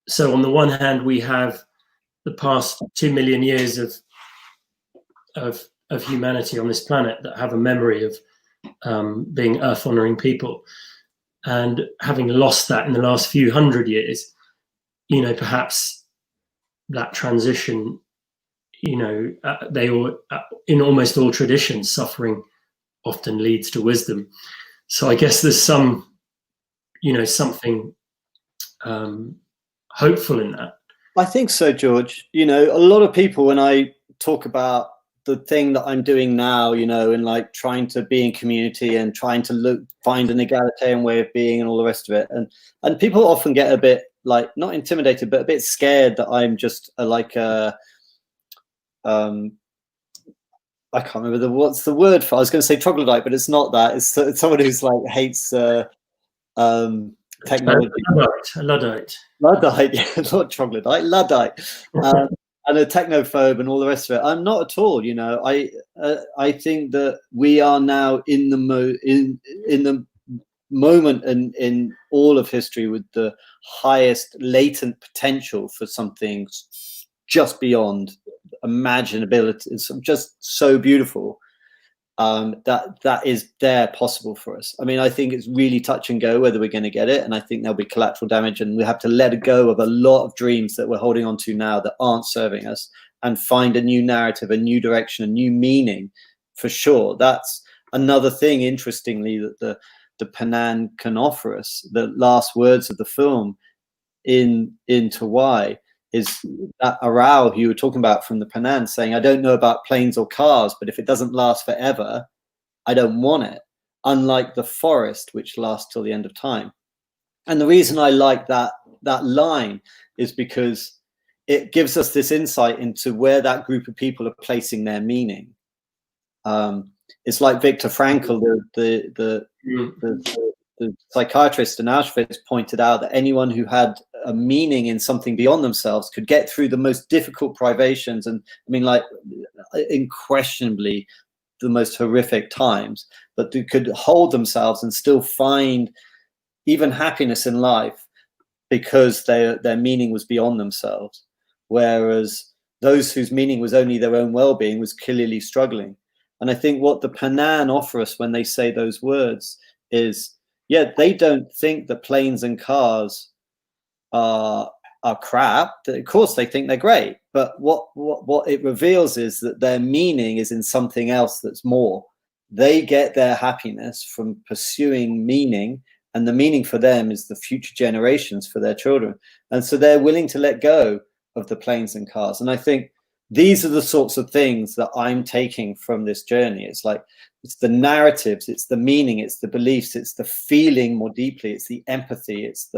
so on the one hand we have the past 2 million years of humanity on this planet that have a memory of being earth honoring people, and having lost that in the last few hundred years, perhaps that transition, they all, in almost all traditions, suffering often leads to wisdom. So I guess there's some, something hopeful in that. I think so, George. A lot of people, when I talk about the thing that I'm doing now, and like trying to be in community and trying to find an egalitarian way of being and all the rest of it, and people often get a bit like, not intimidated, but a bit scared that I'm just I can't remember what's the word for. I was going to say troglodyte, but it's not that. It's someone who's like hates technology. Luddite. Luddite, yeah, not troglodyte, Luddite, and a technophobe and all the rest of it. I'm not at all. I think that we are now in the moment and in all of history with the highest latent potential for something just beyond imaginability. It's just so beautiful that is there possible for us. I mean, I think it's really touch and go whether we're going to get it, and I think there'll be collateral damage, and we have to let go of a lot of dreams that we're holding on to now that aren't serving us, and find a new narrative, a new direction, a new meaning, for sure. That's another thing, interestingly, that the Penan can offer us. The last words of the film in Tawai is that Arau you were talking about from the Penan, saying, I don't know about planes or cars, but if it doesn't last forever, I don't want it. Unlike the forest, which lasts till the end of time. And the reason I like that line is because it gives us this insight into where that group of people are placing their meaning. It's like Viktor Frankl, the psychiatrist in Auschwitz, pointed out that anyone who had a meaning in something beyond themselves could get through the most difficult privations, and I mean, like, unquestionably the most horrific times, but they could hold themselves and still find even happiness in life because their meaning was beyond themselves, whereas those whose meaning was only their own well-being was clearly struggling. And I think what the Penan offer us when they say those words is, yeah, they don't think that planes and cars are crap. Of course, they think they're great. But what it reveals is that their meaning is in something else that's more. They get their happiness from pursuing meaning, and the meaning for them is the future generations for their children. And so they're willing to let go of the planes and cars. And I think these are the sorts of things that I'm taking from this journey. It's like, it's the narratives, it's the meaning, it's the beliefs, it's the feeling more deeply, it's the empathy, it's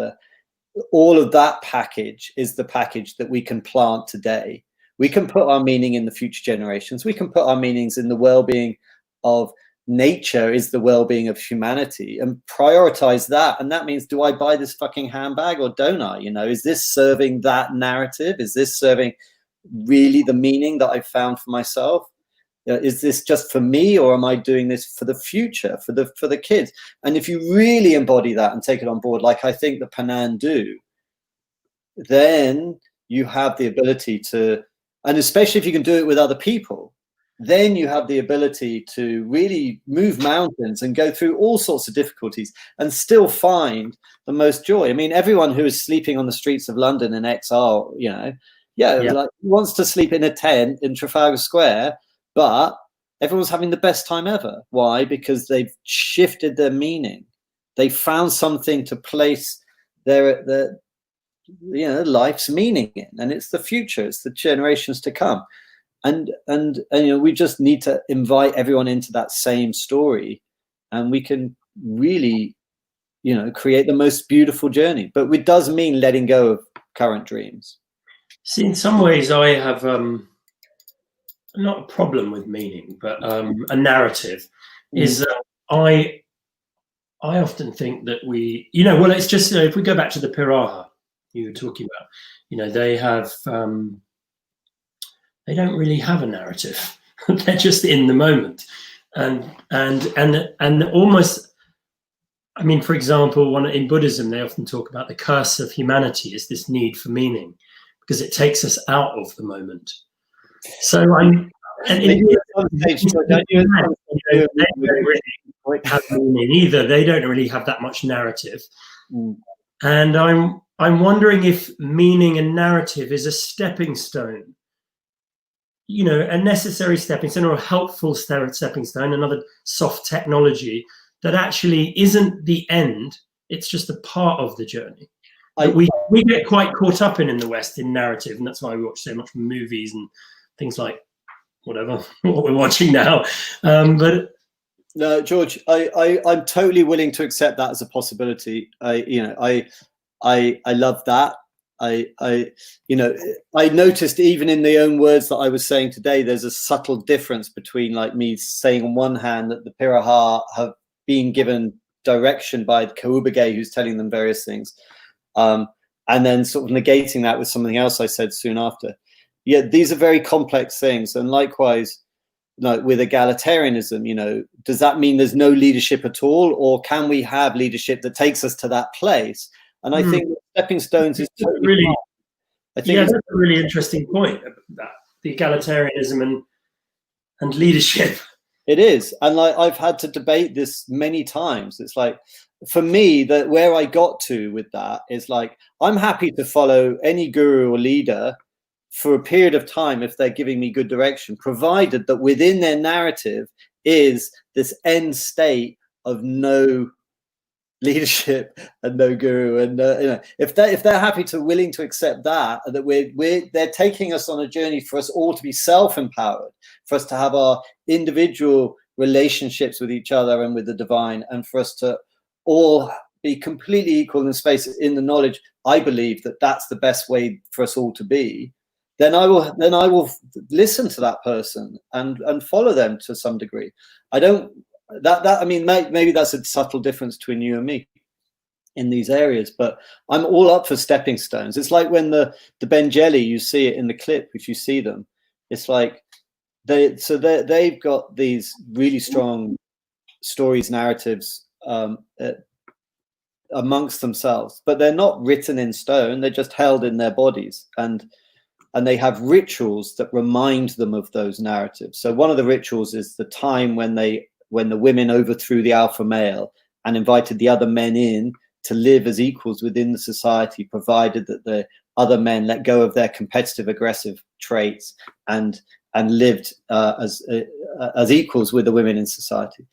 all of that package is the package that we can plant today. We can put our meaning in the future generations. We can put our meanings in the well-being of nature, is the well-being of humanity, and prioritize that. And that means, do I buy this fucking handbag or don't I? Is this serving that narrative? Is this serving really the meaning that I found for myself? Is this just for me, or am I doing this for the future, for the kids? And if you really embody that and take it on board, like I think the Penan do, then you have the ability to, and especially if you can do it with other people, then you have the ability to really move mountains and go through all sorts of difficulties and still find the most joy. I mean, everyone who is sleeping on the streets of London in XR, you know, like wants to sleep in a tent in Trafalgar Square, but everyone's having the best time ever. Why? Because they've shifted their meaning. They found something to place their life's meaning in, and it's the future. It's the generations to come. And you know, we just need to invite everyone into that same story, and we can really, you know, create the most beautiful journey. But it does mean letting go of current dreams. See, in some ways, I have not a problem with meaning, but a narrative. Is that I often think that we, you know, well, it's just if we go back to the Piraha you were talking about, you know, they have. They don't really have a narrative. They're just in the moment, and almost. I mean, for example, in Buddhism, they often talk about the curse of humanity is this need for meaning, because it takes us out of the moment. So they don't really have meaning either. They don't really have that much narrative, and I'm wondering if meaning and narrative is a stepping stone. You know, a necessary stepping stone, or a helpful stepping stone, another soft technology that actually isn't the end. It's just a part of the journey. We get quite caught up in the West in narrative, and that's why we watch so much movies and things like whatever what we're watching now. But no, George, I'm totally willing to accept that as a possibility. I love that. I noticed even in the own words that I was saying today, there's a subtle difference between like me saying on one hand that the Piraha have been given direction by the Kaubage who's telling them various things, and then sort of negating that with something else I said soon after. Yeah, these are very complex things. And likewise, like with egalitarianism, you know, does that mean there's no leadership at all, or can we have leadership that takes us to that place? And I think stepping stones is totally really, I think that's a really interesting point, that the egalitarianism and leadership. It is, and like I've had to debate this many times. It's like, for me, that where I got to with that is like, I'm happy to follow any guru or leader for a period of time if they're giving me good direction, provided that within their narrative is this end state of no leadership and no guru. And you know, if they're happy to willing to accept that they're taking us on a journey for us all to be self-empowered, for us to have our individual relationships with each other and with the divine, and for us to all be completely equal in space, in the knowledge, I believe that that's the best way for us all to be, then I will listen to that person and follow them to some degree. I mean, maybe that's a subtle difference between you and me in these areas, but I'm all up for stepping stones. It's like when the Benjeli, you see it in the clip, if you see them, it's like they've got these really strong stories, narratives amongst themselves, but they're not written in stone. They're just held in their bodies, and they have rituals that remind them of those narratives. So one of the rituals is the time when the women overthrew the alpha male and invited the other men in to live as equals within the society, provided that the other men let go of their competitive, aggressive traits and lived as equals with the women in society.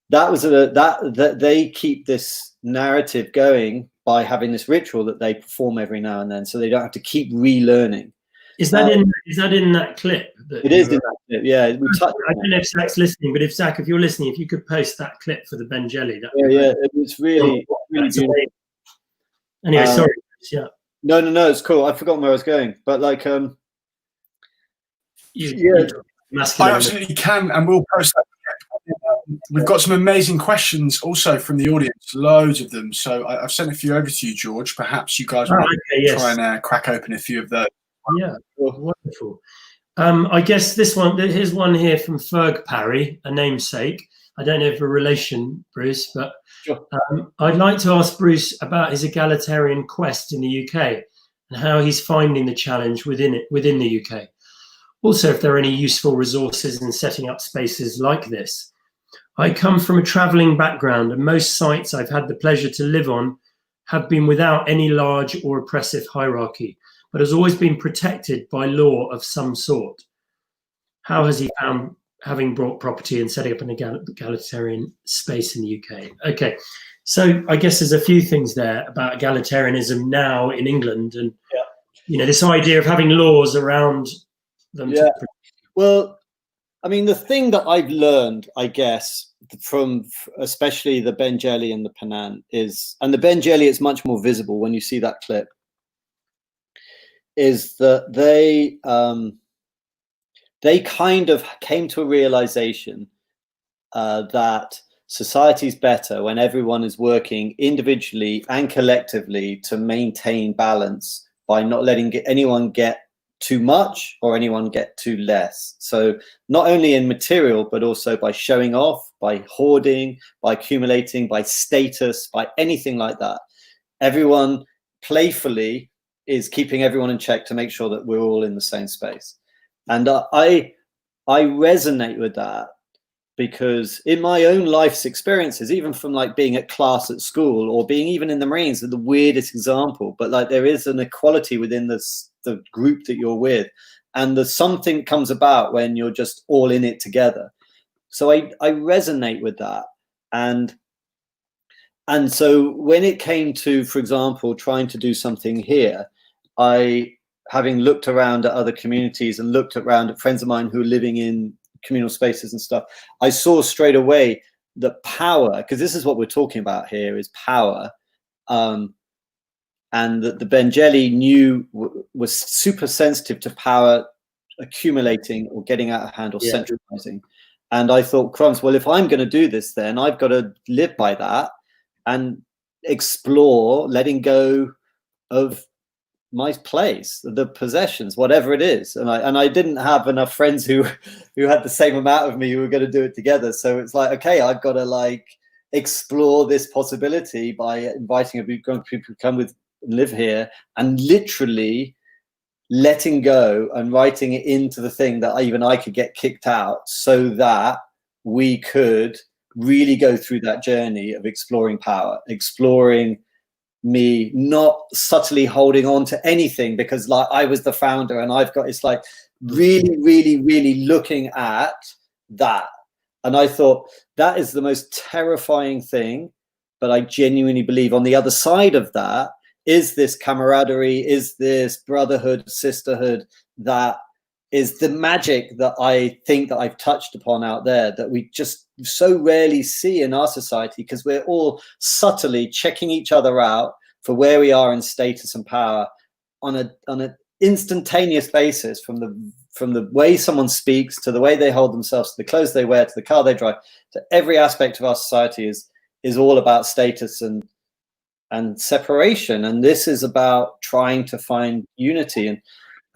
That was that they keep this narrative going by having this ritual that they perform every now and then, so they don't have to keep relearning. Is that in that clip? It is in that clip, yeah. I don't know if Zach's listening, but if Zach, if you're listening, if you could post that clip for the Benjeli, that it's really beautiful. Anyway, sorry. Yeah. No, it's cool. I've forgotten where I was going, but like, I absolutely can, and we'll post that. We've got some amazing questions also from the audience, loads of them. So I've sent a few over to you, George. Perhaps you guys will try and crack open a few of those. Yeah, wonderful. I guess this one, here's one here from Ferg Parry, a namesake. I don't know if a relation, Bruce, but sure. I'd like to ask Bruce about his egalitarian quest in the UK and how he's finding the challenge within the UK. Also, if there are any useful resources in setting up spaces like this. I come from a travelling background, and most sites I've had the pleasure to live on have been without any large or oppressive hierarchy, but has always been protected by law of some sort. How has he found having brought property and setting up an egalitarian space in the UK? Okay, so I guess there's a few things there about egalitarianism now in England, and this idea of having laws around them. Yeah. Well, I mean, the thing that I've learned, I guess, from especially the Benjeli and the Penan is, and the Benjeli, it's much more visible when you see that clip, is that they kind of came to a realization that society's better when everyone is working individually and collectively to maintain balance by not letting anyone get too much or anyone get too less. So not only in material, but also by showing off, by hoarding, by accumulating, by status, by anything like that. Everyone playfully is keeping everyone in check to make sure that we're all in the same space. And I resonate with that because in my own life's experiences, even from like being at class at school or being even in the Marines, are the weirdest example, but like there is an equality within the group that you're with, and there's something comes about when you're just all in it together. So I resonate with that. And so when it came to, for example, trying to do something here, having looked around at other communities and looked around at friends of mine who are living in communal spaces and stuff, I saw straight away that power, because this is what we're talking about here, is power, and that the Benjeli was super sensitive to power accumulating or getting out of hand or centralizing. And I thought, crumbs, well, if I'm going to do this, then I've got to live by that and explore letting go of my place, the possessions, whatever it is. And I didn't have enough friends who had the same amount of me who were going to do it together. So it's like, okay, I've got to like explore this possibility by inviting a group of people to come with and live here, and literally letting go and writing it into the thing that even I could get kicked out, so that we could really go through that journey of exploring power, exploring me, not subtly holding on to anything because like I was the founder and I've got, it's like really, really, really looking at that. And I thought that is the most terrifying thing, but I genuinely believe on the other side of that is this camaraderie, is this brotherhood, sisterhood, that is the magic that I think that I've touched upon out there that we just so rarely see in our society, because we're all subtly checking each other out for where we are in status and power on an instantaneous basis, from the way someone speaks to the way they hold themselves, to the clothes they wear, to the car they drive, to every aspect of our society is all about status and separation. And this is about trying to find unity.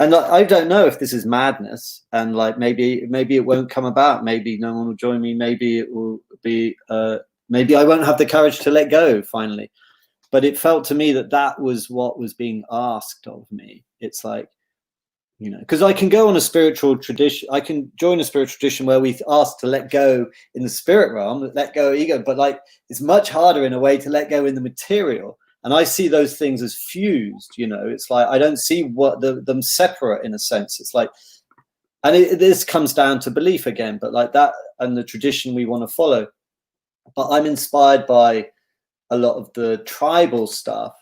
And I don't know if this is madness, and like maybe it won't come about. Maybe no one will join me. Maybe it will be. Maybe I won't have the courage to let go finally. But it felt to me that was what was being asked of me. It's like, you know, because I can go on a spiritual tradition. I can join a spiritual tradition where we ask to let go in the spirit realm, let go of ego. But like, it's much harder in a way to let go in the material. And I see those things as fused, you know. It's like I don't see them separate in a sense. It's like, and this comes down to belief again, but like that and the tradition we want to follow. But I'm inspired by a lot of the tribal stuff,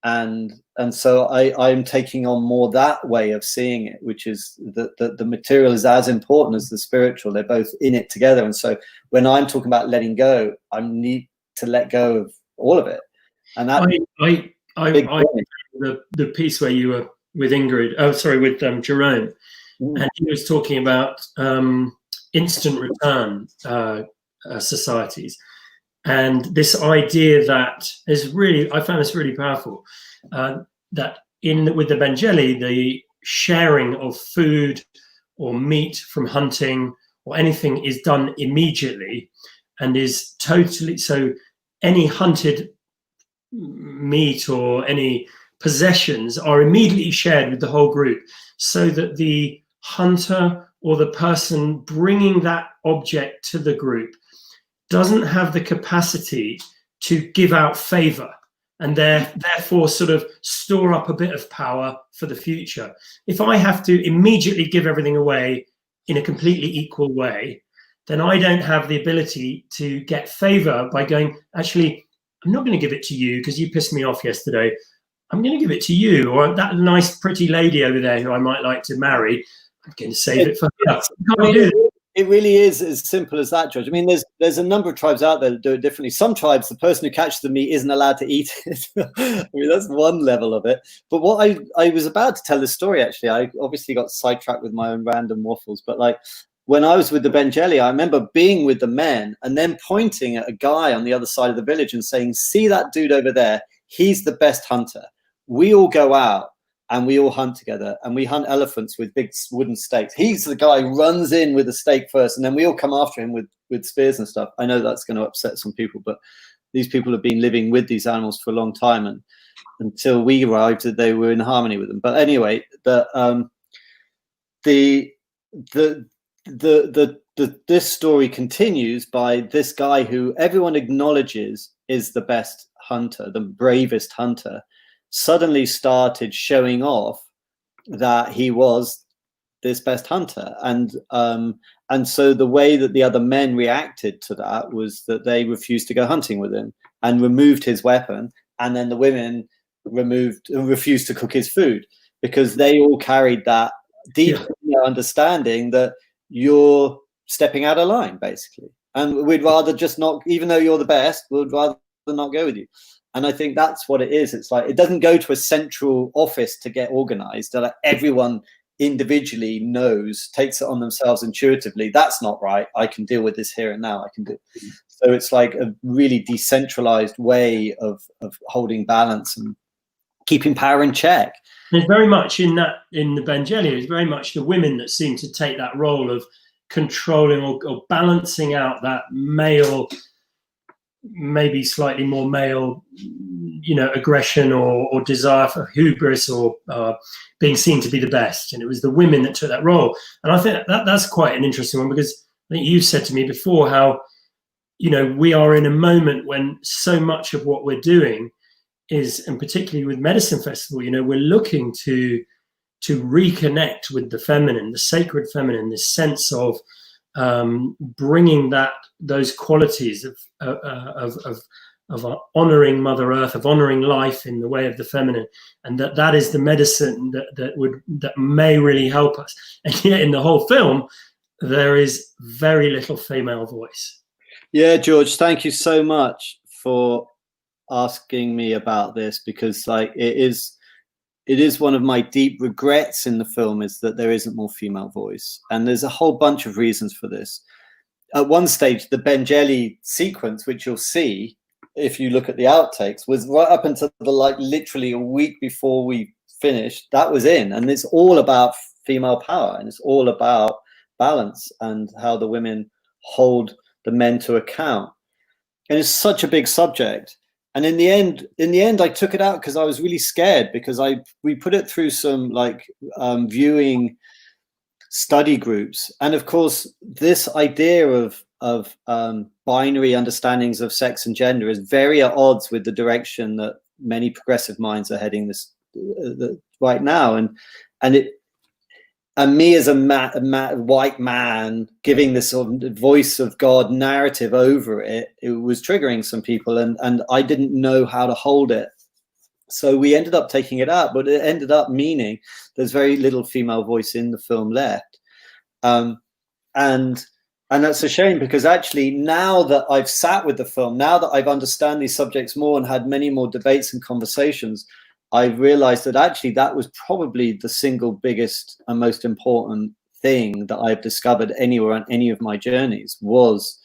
and so I'm taking on more that way of seeing it, which is that the material is as important as the spiritual. They're both in it together. And so when I'm talking about letting go, I need to let go of all of it. And that the piece where you were with with Jerome, and he was talking about instant return societies, and this idea that is really, I found this really powerful, that with the Benjeli, the sharing of food or meat from hunting or anything is done immediately and is totally, so any hunted meat or any possessions are immediately shared with the whole group, so that the hunter or the person bringing that object to the group doesn't have the capacity to give out favor and therefore sort of store up a bit of power for the future. If I have to immediately give everything away in a completely equal way, then I don't have the ability to get favor by going, actually, I'm not going to give it to you because you pissed me off yesterday. I'm going to give it to you, or that nice pretty lady over there who I might like to marry, I'm going to save it for her. It really is as simple as that, George. I mean, there's a number of tribes out there that do it differently. Some tribes, the person who catches the meat isn't allowed to eat it. I mean, that's one level of it. But what I was about to tell this story, actually, I obviously got sidetracked with my own random waffles. But like when I was with the Benjeli, I remember being with the men and then pointing at a guy on the other side of the village and saying, see that dude over there? He's the best hunter. We all go out and we all hunt together, and we hunt elephants with big wooden stakes. He's the guy who runs in with a stake first, and then we all come after him with spears and stuff. I know that's going to upset some people, but these people have been living with these animals for a long time, and until we arrived, they were in harmony with them. But anyway, this story continues by this guy who everyone acknowledges is the best hunter, the bravest hunter, suddenly started showing off that he was this best hunter. And so the way that the other men reacted to that was that they refused to go hunting with him and removed his weapon. And then the women refused to cook his food, because they all carried that deep understanding that you're stepping out of line, basically. And we'd rather just not, even though you're the best, we'd rather not go with you. And I think that's what it is. It's like, it doesn't go to a central office to get organized. Like everyone individually knows, takes it on themselves intuitively. That's not right. I can deal with this here and now. I can do. So it's like a really decentralized way of holding balance and keeping power in check. There's very much in the Benjeli, it's very much the women that seem to take that role of controlling or balancing out that male, maybe slightly more male, aggression or desire for hubris or being seen to be the best. And it was the women that took that role. And I think that's quite an interesting one, because I think you've said to me before how, we are in a moment when so much of what we're doing is, and particularly with Medicine Festival, we're looking to reconnect with the feminine, the sacred feminine, this sense of bringing those qualities of honoring Mother Earth, of honoring life in the way of the feminine, and that is the medicine that may really help us. And yet, in the whole film, there is very little female voice. Yeah, George, thank you so much for asking me about this, because like it is one of my deep regrets in the film, is that there isn't more female voice. And there's a whole bunch of reasons for this. At one stage, the Benjeli sequence, which you'll see if you look at the outtakes, was right up until literally a week before we finished. That was in, and it's all about female power, and it's all about balance and how the women hold the men to account. And it's such a big subject. And in the end, I took it out because I was really scared, because we put it through some viewing study groups, and of course, this idea of binary understandings of sex and gender is very at odds with the direction that many progressive minds are heading this right now, and me as a white man giving this sort of voice of God narrative over it was triggering some people, and I didn't know how to hold it. So we ended up taking it out, but it ended up meaning there's very little female voice in the film left. And that's a shame, because actually now that I've sat with the film, now that I've understand these subjects more and had many more debates and conversations, I've realized that actually that was probably the single biggest and most important thing that I've discovered anywhere on any of my journeys, was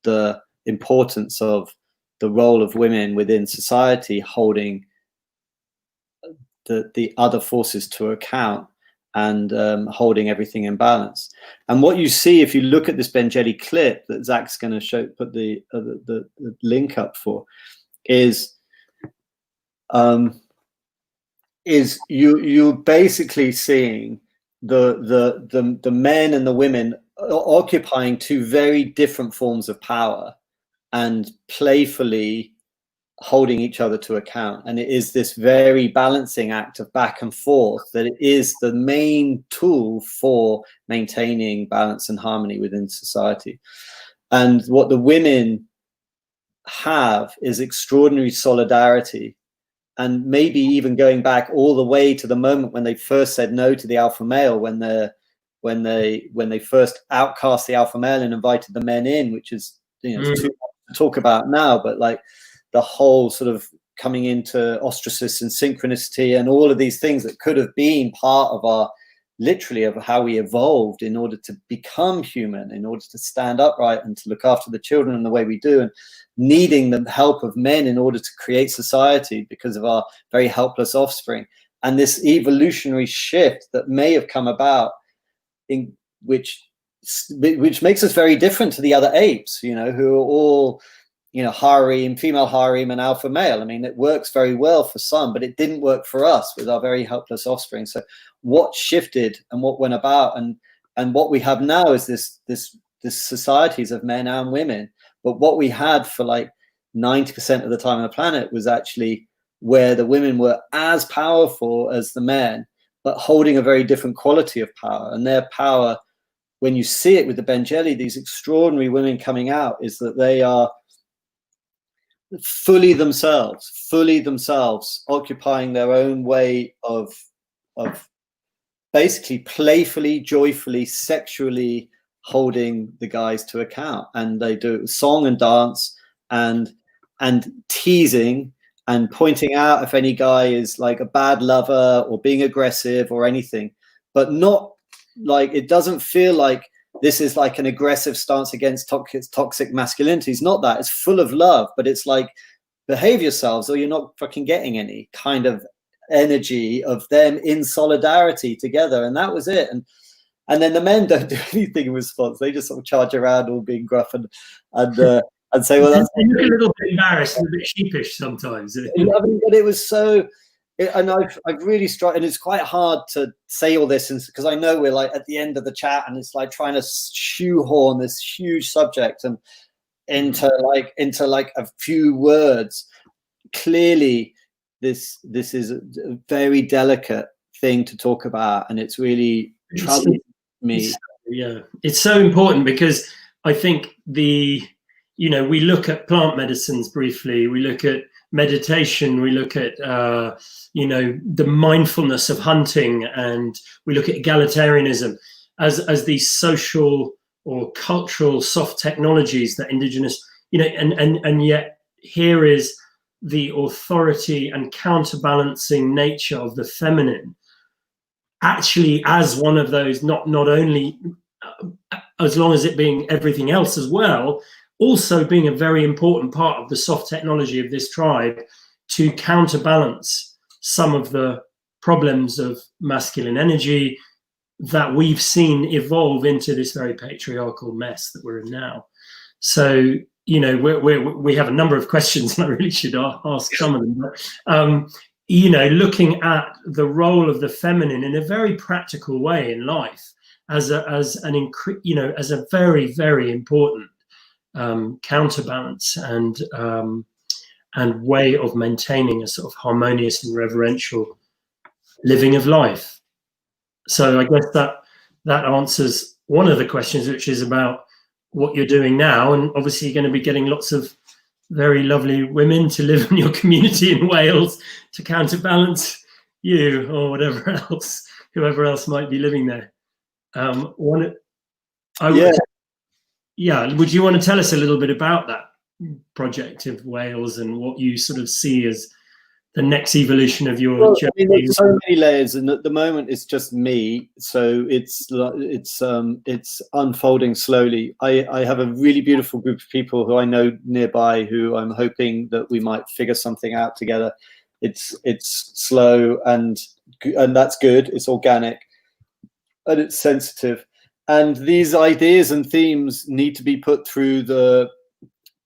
the importance of the role of women within society holding the other forces to account, and holding everything in balance. And what you see if you look at this Benjeli clip that Zach's going to put the link up for, is you're basically seeing the men and the women occupying two very different forms of power and playfully holding each other to account. And it is this very balancing act of back and forth that it is the main tool for maintaining balance and harmony within society. And what the women have is extraordinary solidarity, and maybe even going back all the way to the moment when they first said no to the alpha male, when they first outcast the alpha male and invited the men in, which is, you know, too much to talk about now, but like the whole sort of coming into ostracism and synchronicity and all of these things that could have been part of our, literally, of how we evolved in order to become human, in order to stand upright and to look after the children in the way we do, and needing the help of men in order to create society because of our very helpless offspring. And this evolutionary shift that may have come about, in which makes us very different to the other apes, you know, who are all, you know, harem, female harem and alpha male. I mean, it works very well for some, but it didn't work for us with our very helpless offspring. So what shifted and what went about, and what we have now is this societies of men and women. But what we had for like 90% of the time on the planet was actually where the women were as powerful as the men, but holding a very different quality of power. And their power, when you see it with the Benjeli, these extraordinary women coming out, is that they are fully themselves, occupying their own way of basically playfully, joyfully, sexually holding the guys to account. And they do song and dance and teasing and pointing out if any guy is like a bad lover or being aggressive or anything, but not like, it doesn't feel like this is like an aggressive stance against toxic masculinity. It's not that. It's full of love, but it's like, behave yourselves or you're not fucking getting any kind of energy of them in solidarity together. And that was it. And then the men don't do anything in response. They just sort of charge around all being gruff and say, well, that's... They look a little bit embarrassed and a bit sheepish sometimes. I mean, but it was so... And I've really struck, and it's quite hard to say all this because I know we're like at the end of the chat, and it's like trying to shoehorn this huge subject and into like a few words. Clearly, this is a very delicate thing to talk about, and it's really troubling me. It's so important because I think we look at plant medicines briefly, we look at meditation, we look at the mindfulness of hunting, and we look at egalitarianism as these social or cultural soft technologies that indigenous, and yet here is the authority and counterbalancing nature of the feminine actually as one of those, not only as long as it being everything else as well, also being a very important part of the soft technology of this tribe to counterbalance some of the problems of masculine energy that we've seen evolve into this very patriarchal mess that we're in now. So, we have a number of questions, and I really should ask some of them. But, looking at the role of the feminine in a very practical way in life as a very, very important counterbalance and way of maintaining a sort of harmonious and reverential living of life. So I guess that answers one of the questions, which is about what you're doing now. And obviously you're going to be getting lots of very lovely women to live in your community in Wales to counterbalance you or whoever else might be living there. Would you want to tell us a little bit about that project of Wales and what you sort of see as the next evolution of your journey? I mean, there's so many layers, and at the moment it's just me, so it's unfolding slowly. I have a really beautiful group of people who I know nearby who I'm hoping that we might figure something out together. It's slow and that's good. It's organic. and it's sensitive. And these ideas and themes need to be put through the,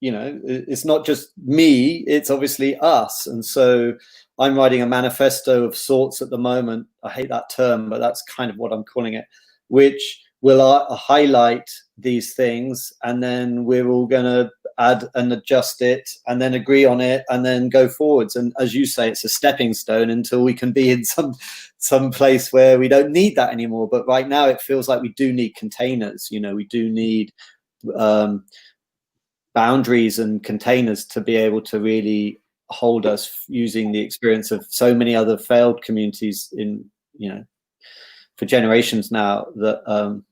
it's not just me, it's obviously us. And so I'm writing a manifesto of sorts at the moment. I hate that term, but that's kind of what I'm calling it, which will highlight these things, and then we're all going to add and adjust it, and then agree on it, and then go forwards. And as you say, it's a stepping stone until we can be in some place where we don't need that anymore. But right now, it feels like we do need containers. We do need boundaries and containers to be able to really hold us, using the experience of so many other failed communities for generations now. That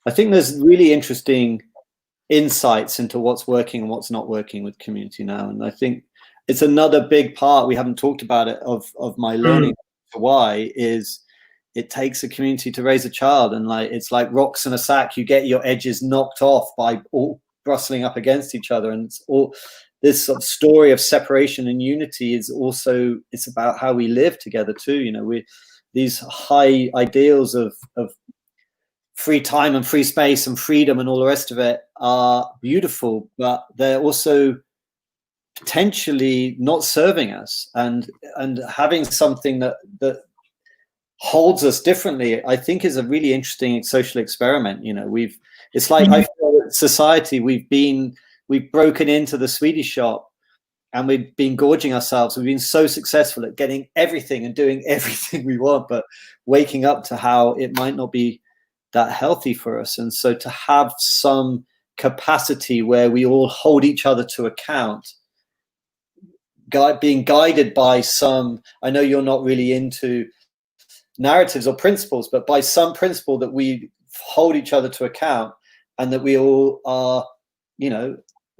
I think there's really interesting insights into what's working and what's not working with community now. And I think it's another big part, we haven't talked about it, of my learning Tawai, is it takes a community to raise a child. And it's like rocks in a sack, you get your edges knocked off by all bristling up against each other. And it's all this sort of story of separation and unity is also, it's about how we live together too. These high ideals of free time and free space and freedom and all the rest of it are beautiful, but they're also potentially not serving us, and having something that holds us differently, I think, is a really interesting social experiment. It's like, I feel that society, we've broken into the Swedish shop and we've been gorging ourselves. We've been so successful at getting everything and doing everything we want, but waking up to how it might not be that healthy for us. And so to have some capacity where we all hold each other to account, being guided by some, I know you're not really into narratives or principles, but by some principle that we hold each other to account, and that we all are,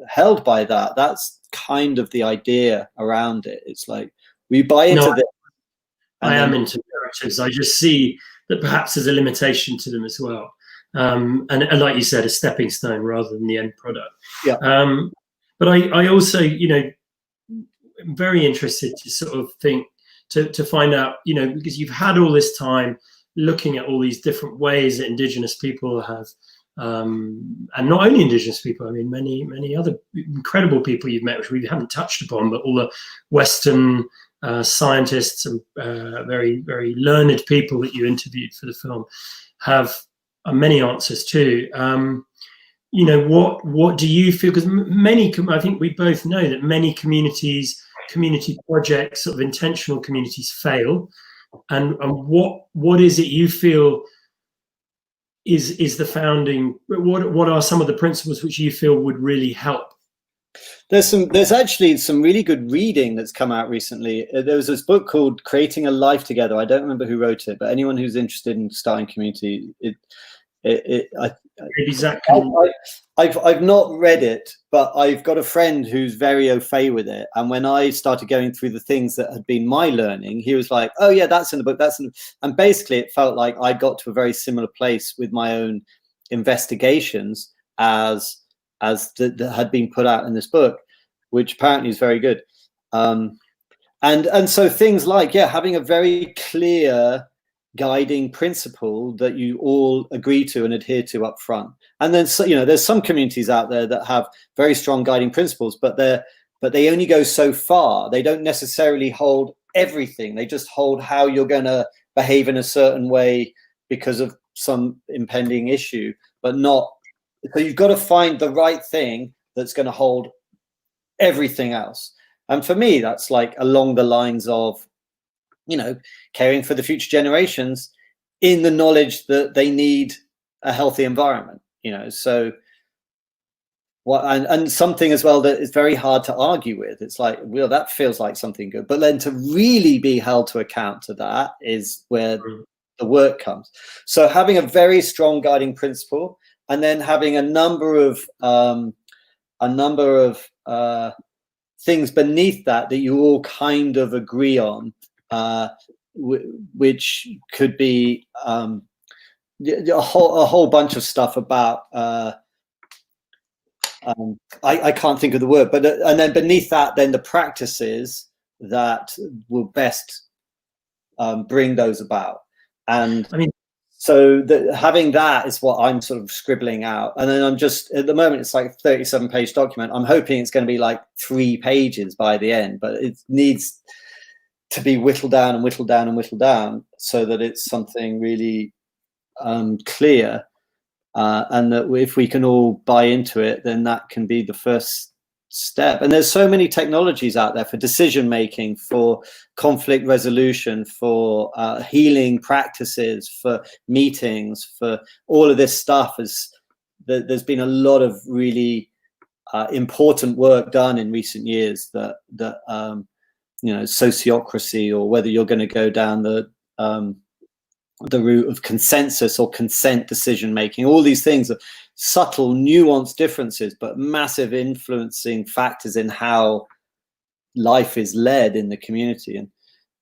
held by that. That's kind of the idea around it. It's like we buy into this. I am into narratives. I just see that perhaps there's a limitation to them as well. And like you said, a stepping stone rather than the end product. Yeah. But I also, I'm very interested to sort of think, to find out, because you've had all this time looking at all these different ways that Indigenous people have, and not only Indigenous people, I mean, many other incredible people you've met, which we haven't touched upon, but all the Western scientists and very, very learned people that you interviewed for the film have many answers too. What do you feel? Because I think we both know that many community projects, sort of intentional communities, fail. And what is it you feel is the founding? What are some of the principles which you feel would really help? There's actually some really good reading that's come out recently. There was this book called Creating a Life Together. I don't remember who wrote it, but anyone who's interested in starting community, I've not read it, but I've got a friend who's very au fait with it. And when I started going through the things that had been my learning, he was like, "Oh yeah, that's in the book. And basically, it felt like I got to a very similar place with my own investigations as that had been put out in this book, which apparently is very good. And so things like, having a very clear guiding principle that you all agree to and adhere to up front. And then, there's some communities out there that have very strong guiding principles, but they only go so far. They don't necessarily hold everything. They just hold how you're going to behave in a certain way because of some impending issue, but not. So you've got to find the right thing that's going to hold everything else. And for me, that's like along the lines of, caring for the future generations in the knowledge that they need a healthy environment, so and something as well that is very hard to argue with. It's like, well, that feels like something good, but then to really be held to account to that is where the work comes. So having a very strong guiding principle, and then having a number of things beneath that you all kind of agree on, which could be a whole bunch of stuff about. I can't think of the word, but and then beneath that, then the practices that will best bring those about. And I mean, so having that is what I'm sort of scribbling out. And then I'm just, at the moment, it's like a 37-page document. I'm hoping it's going to be like 3 pages by the end, but it needs to be whittled down and whittled down and whittled down so that it's something really clear. And that if we can all buy into it, then that can be the first step. And there's so many technologies out there for decision making, for conflict resolution, for healing practices, for meetings, for all of this stuff. There's been a lot of really important work done in recent years that you know, sociocracy, or whether you're going to go down the route of consensus or consent decision making, all these things are subtle, nuanced differences, but massive influencing factors in how life is led in the community.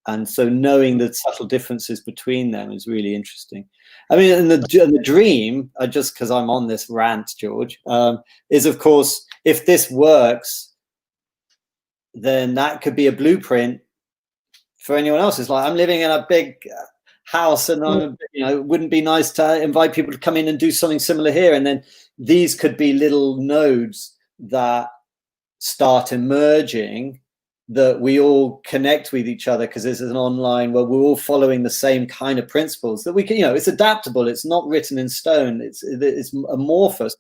And so knowing the subtle differences between them is really interesting. I mean, and the dream, just because I'm on this rant, George, is, of course, if this works, then that could be a blueprint for anyone else. It's like, I'm living in a big house, and you know, it wouldn't be nice to invite people to come in and do something similar here. And then these could be little nodes that start emerging, that we all connect with each other, because this is an online where we're all following the same kind of principles that we can, you know, it's adaptable, it's not written in stone, it's amorphous.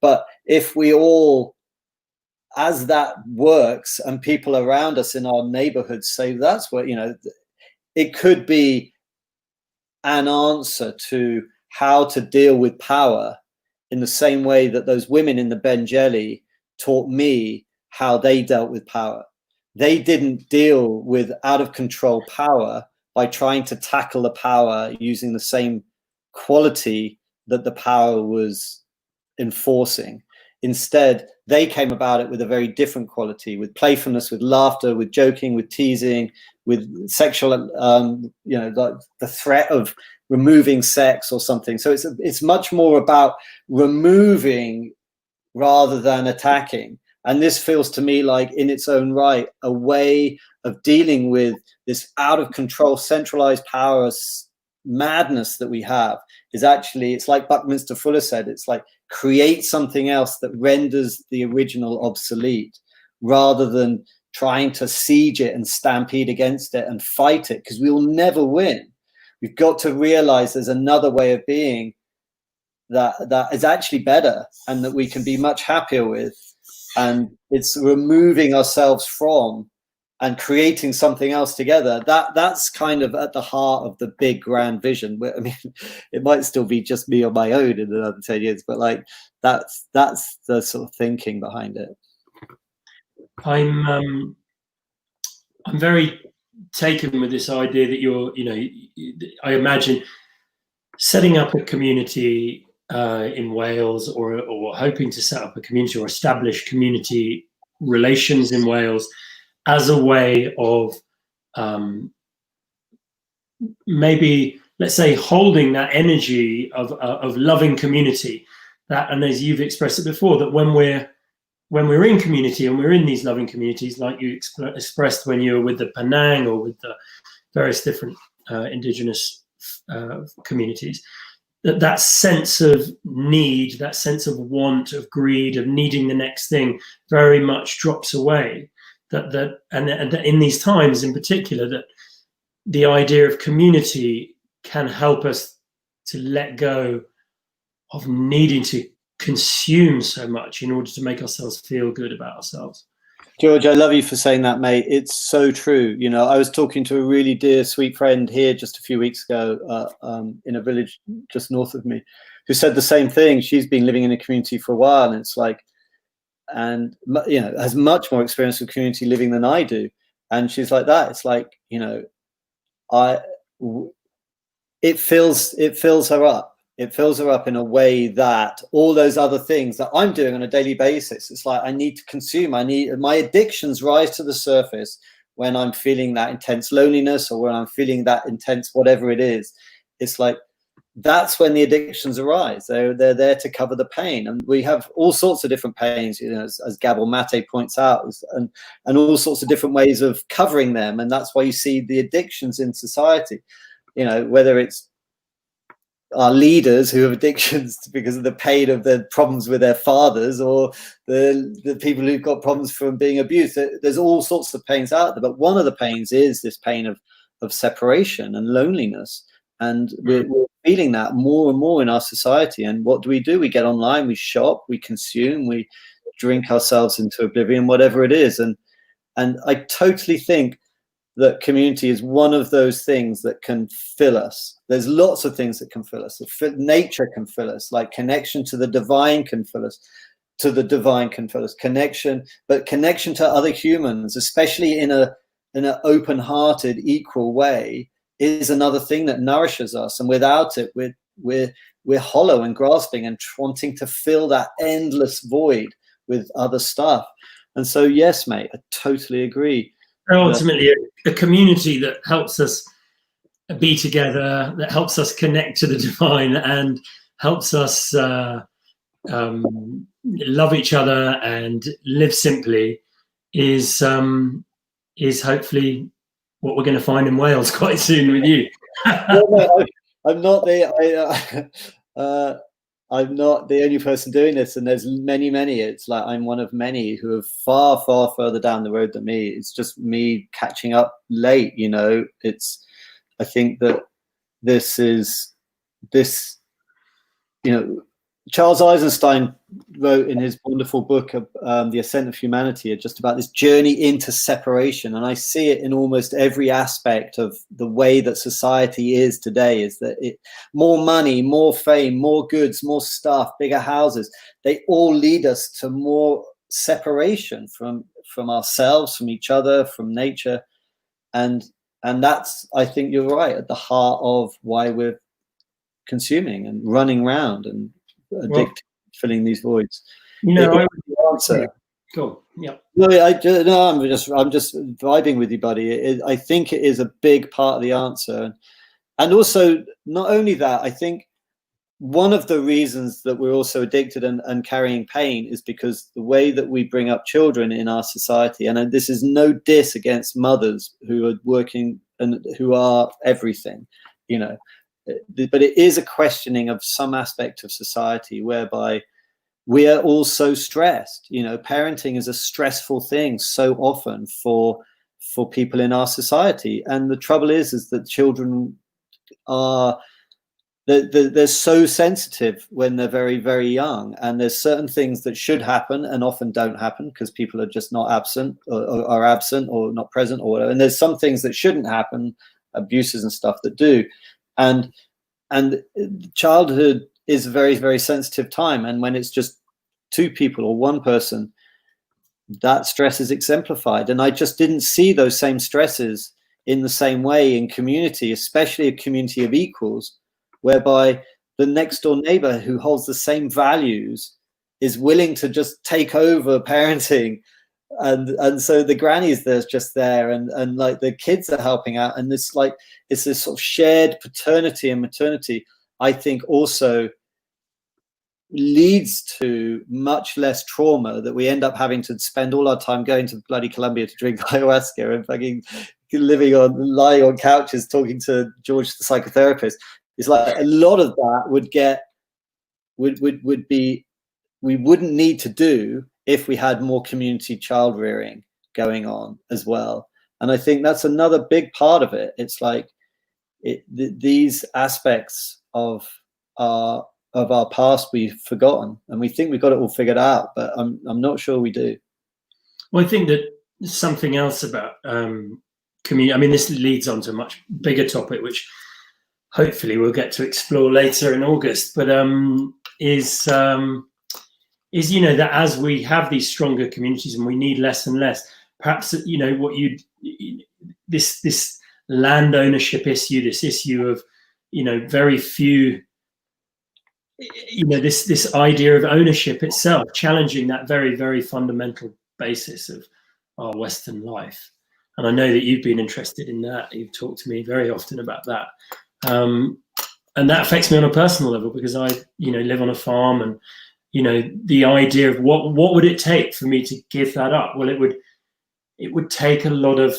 But if we all, as that works, and people around us in our neighborhoods say that's what, you know, it could be an answer to how to deal with power in the same way that those women in the Ben Jelly taught me how they dealt with power. They didn't deal with out of control power by trying to tackle the power using the same quality that the power was enforcing. Instead, they came about it with a very different quality, with playfulness, with laughter, with joking, with teasing, with sexual, you know, the threat of removing sex or something. So it's much more about removing rather than attacking. And this feels to me like, in its own right, a way of dealing with this out of control, centralized power madness that we have. Is actually, it's like Buckminster Fuller said, it's like create something else that renders the original obsolete, rather than trying to siege it and stampede against it and fight it, because we will never win. We've got to realize there's another way of being that is actually better and that we can be much happier with. And it's removing ourselves from and creating something else together. That's kind of at the heart of the big grand vision. I mean, it might still be just me on my own in another 10 years, but like that's the sort of thinking behind it. I'm very taken with this idea that you're, you know, I imagine setting up a community in Wales, or hoping to set up a community or establish community relations in Wales as a way of maybe, let's say, holding that energy of loving community. That, and as you've expressed it before, that when we're in community and we're in these loving communities, like you expressed when you were with the Penan or with the various different Indigenous communities, that sense of need, that sense of want, of greed, of needing the next thing very much drops away. And in these times in particular, that the idea of community can help us to let go of needing to consume so much in order to make ourselves feel good about ourselves. George, I love you for saying that, mate. It's so true. You know, I was talking to a really dear, sweet friend here just a few weeks ago in a village just north of me, who said the same thing. She's been living in a community for a while, and it's like, and you know, has much more experience with community living than I do. And she's like that. It's like, you know, it fills her up. It fills her up in a way that all those other things that I'm doing on a daily basis, it's like I need to consume. My addictions rise to the surface when I'm feeling that intense loneliness, or when I'm feeling that intense whatever it is. It's like, that's when the addictions arise. They're there to cover the pain. And we have all sorts of different pains, you know, as Gabor Mate points out, and all sorts of different ways of covering them. And that's why you see the addictions in society, you know, whether it's our leaders who have addictions because of the pain of their problems with their fathers, or the people who've got problems from being abused. There's all sorts of pains out there, but one of the pains is this pain of separation and loneliness, and we're feeling that more and more in our society. And what do? We get online, we shop, we consume, we drink ourselves into oblivion, whatever it is. And I totally think that community is one of those things that can fill us. There's lots of things that can fill us. Nature can fill us, like connection to the divine can fill us, connection, but connection to other humans, especially in an open-hearted, equal way, is another thing that nourishes us. And without it, we're hollow and grasping and wanting to fill that endless void with other stuff. And so, yes, mate, I totally agree. Ultimately, a community that helps us be together, that helps us connect to the divine, and helps us love each other and live simply, is hopefully what we're going to find in Wales quite soon with you. I'm not the only person doing this, and there's many. It's like I'm one of many who are far further down the road than me. It's just me catching up late, you know. I think that this, you know, Charles Eisenstein wrote in his wonderful book, The Ascent of Humanity, just about this journey into separation. And I see it in almost every aspect of the way that society is today, is that more money, more fame, more goods, more stuff, bigger houses, they all lead us to more separation from ourselves, from each other, from nature. And that's, I think you're right, at the heart of why we're consuming and running around and addicted, filling these voids. You know, Cool. Yeah. No, I'm just vibing with you, buddy. I think it is a big part of the answer, and also not only that. I think one of the reasons that we're also addicted and carrying pain is because the way that we bring up children in our society, and this is no diss against mothers who are working and who are everything, you know. But it is a questioning of some aspect of society whereby we are all so stressed. You know, parenting is a stressful thing so often for people in our society. And the trouble is that children are, they're so sensitive when they're very, very young. And there's certain things that should happen and often don't happen because people are just not absent or are absent or not present or whatever. And there's some things that shouldn't happen, abuses and stuff, that do. And childhood is a very, very sensitive time. And when it's just two people or one person, that stress is exemplified. And I just didn't see those same stresses in the same way in community, especially a community of equals, whereby the next door neighbor who holds the same values is willing to just take over parenting. And so the grannies there's just there, and like the kids are helping out, and it's this sort of shared paternity and maternity, I think also leads to much less trauma, that we end up having to spend all our time going to bloody Colombia to drink ayahuasca and fucking lying on couches talking to George the psychotherapist. It's like a lot of that would be we wouldn't need to do if we had more community child rearing going on as well. And I think that's another big part of it. It's like these aspects of our past we've forgotten, and we think we've got it all figured out, but I'm not sure we do. Well, I think that something else about community, I mean, this leads on to a much bigger topic, which hopefully we'll get to explore later in August, but is, you know, that as we have these stronger communities and we need less and less, perhaps, you know, this land ownership issue, this issue of, you know, very few, you know, this idea of ownership itself, challenging that very, very fundamental basis of our Western life. And I know that you've been interested in that. You've talked to me very often about that. And that affects me on a personal level because I, you know, live on a farm, and, you know, the idea of what would it take for me to give that up? Well, it would take a lot of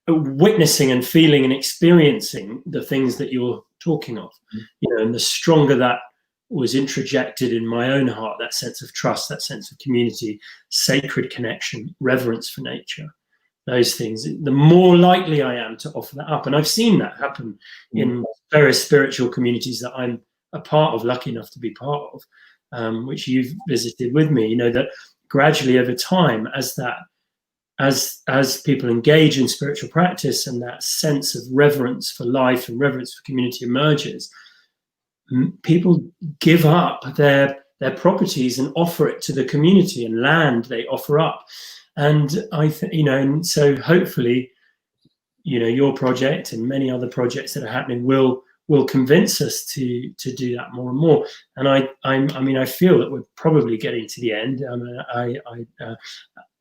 witnessing and feeling and experiencing the things that you're talking of. And the stronger that was introjected in my own heart, that sense of trust, that sense of community, sacred connection, reverence for nature, those things, the more likely I am to offer that up. And I've seen that happen in various spiritual communities that I'm a part of, lucky enough to be part of, which you've visited with me, that gradually over time, as people engage in spiritual practice and that sense of reverence for life and reverence for community emerges, people give up their properties and offer it to the community, and land they offer up. And I think, and so hopefully, your project and many other projects that are happening will convince us to do that more and more. And I feel that we're probably getting to the end.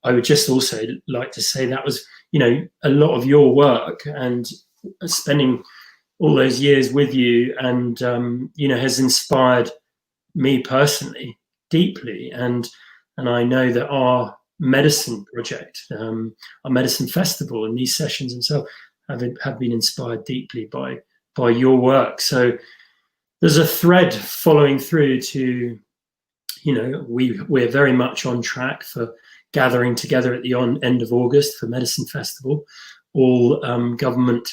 I would just also like to say that was, a lot of your work, and spending all those years with you, and has inspired me personally deeply. And I know that our medicine project, our medicine festival, and these sessions and so have been inspired deeply by your work. So there's a thread following through to, we're very much on track for gathering together at the end of August for Medicine Festival, all government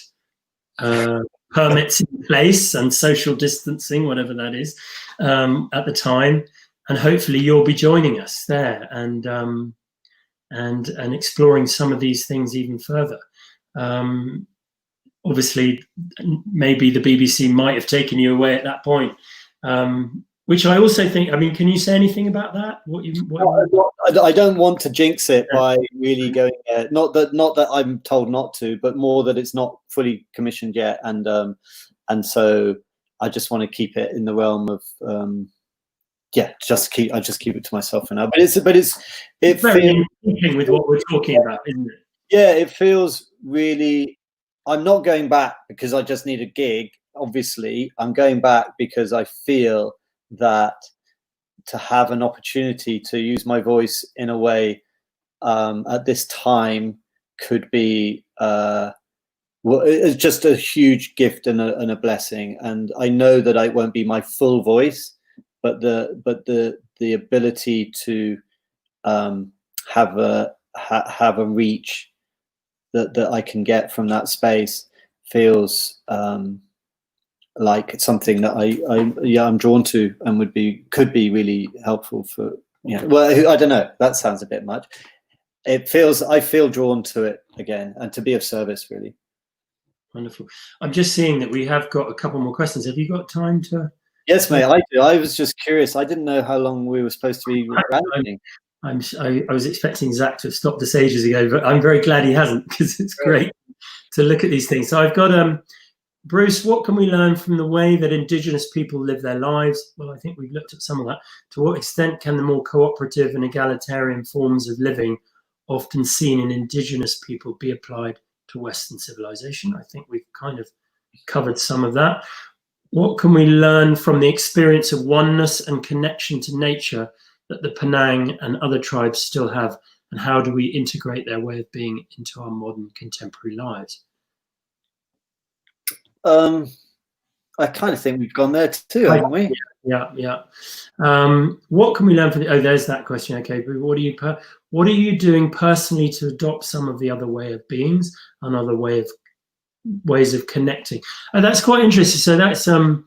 permits in place and social distancing, whatever that is, at the time. And hopefully you'll be joining us there and exploring some of these things even further. Obviously, maybe the BBC might have taken you away at that point, which I also think. Can you say anything about that? I don't want to jinx it by really going there. Not that I'm told not to, but more that it's not fully commissioned yet, and so I just want to keep it in the realm of I just keep it to myself for now. But it's very in keeping with what we're talking about, isn't it? Yeah, it feels really. I'm not going back because I just need a gig. Obviously, I'm going back because I feel that to have an opportunity to use my voice in a way at this time could be it's just a huge gift and a blessing. And I know that it won't be my full voice, but the ability to have a reach that I can get from that space feels like it's something that I'm drawn to and could be really helpful for, well, I don't know, that sounds a bit much. I feel drawn to it again, and to be of service, really. Wonderful. I'm just seeing that we have got a couple more questions. Have you got time to? Yes, mate, I do. I was just curious. I didn't know how long we were supposed to be ranting. I was expecting Zach to have stopped us ages ago, but I'm very glad he hasn't, because it's great to look at these things. So I've got Bruce, what can we learn from the way that Indigenous people live their lives? Well, I think we've looked at some of that. To what extent can the more cooperative and egalitarian forms of living often seen in Indigenous people be applied to Western civilization? I think we've kind of covered some of that. What can we learn from the experience of oneness and connection to nature that the Penan and other tribes still have, and how do we integrate their way of being into our modern contemporary lives? I kind of think we've gone there too, haven't we? Yeah. What can we learn from there's that question. Okay, but what are you doing personally to adopt some of the other way of beings and other ways of connecting? And that's quite interesting. So that's in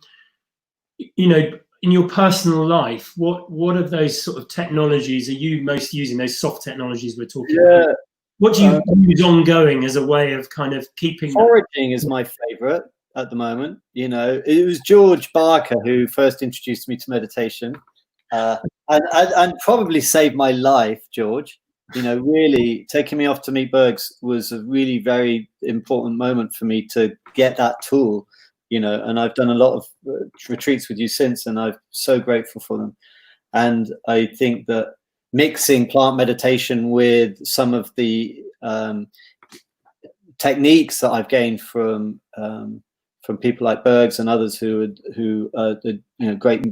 your personal life, what of those sort of technologies are you most using, those soft technologies we're talking about? What do you use ongoing as a way of kind of keeping foraging is my favorite at the moment. It was George Barker who first introduced me to meditation, and probably saved my life. George, really taking me off to meet Bergs was a really very important moment for me to get that tool. And I've done a lot of retreats with you since, and I'm so grateful for them. And I think that mixing plant meditation with some of the techniques that I've gained from people like Bergs and others who are great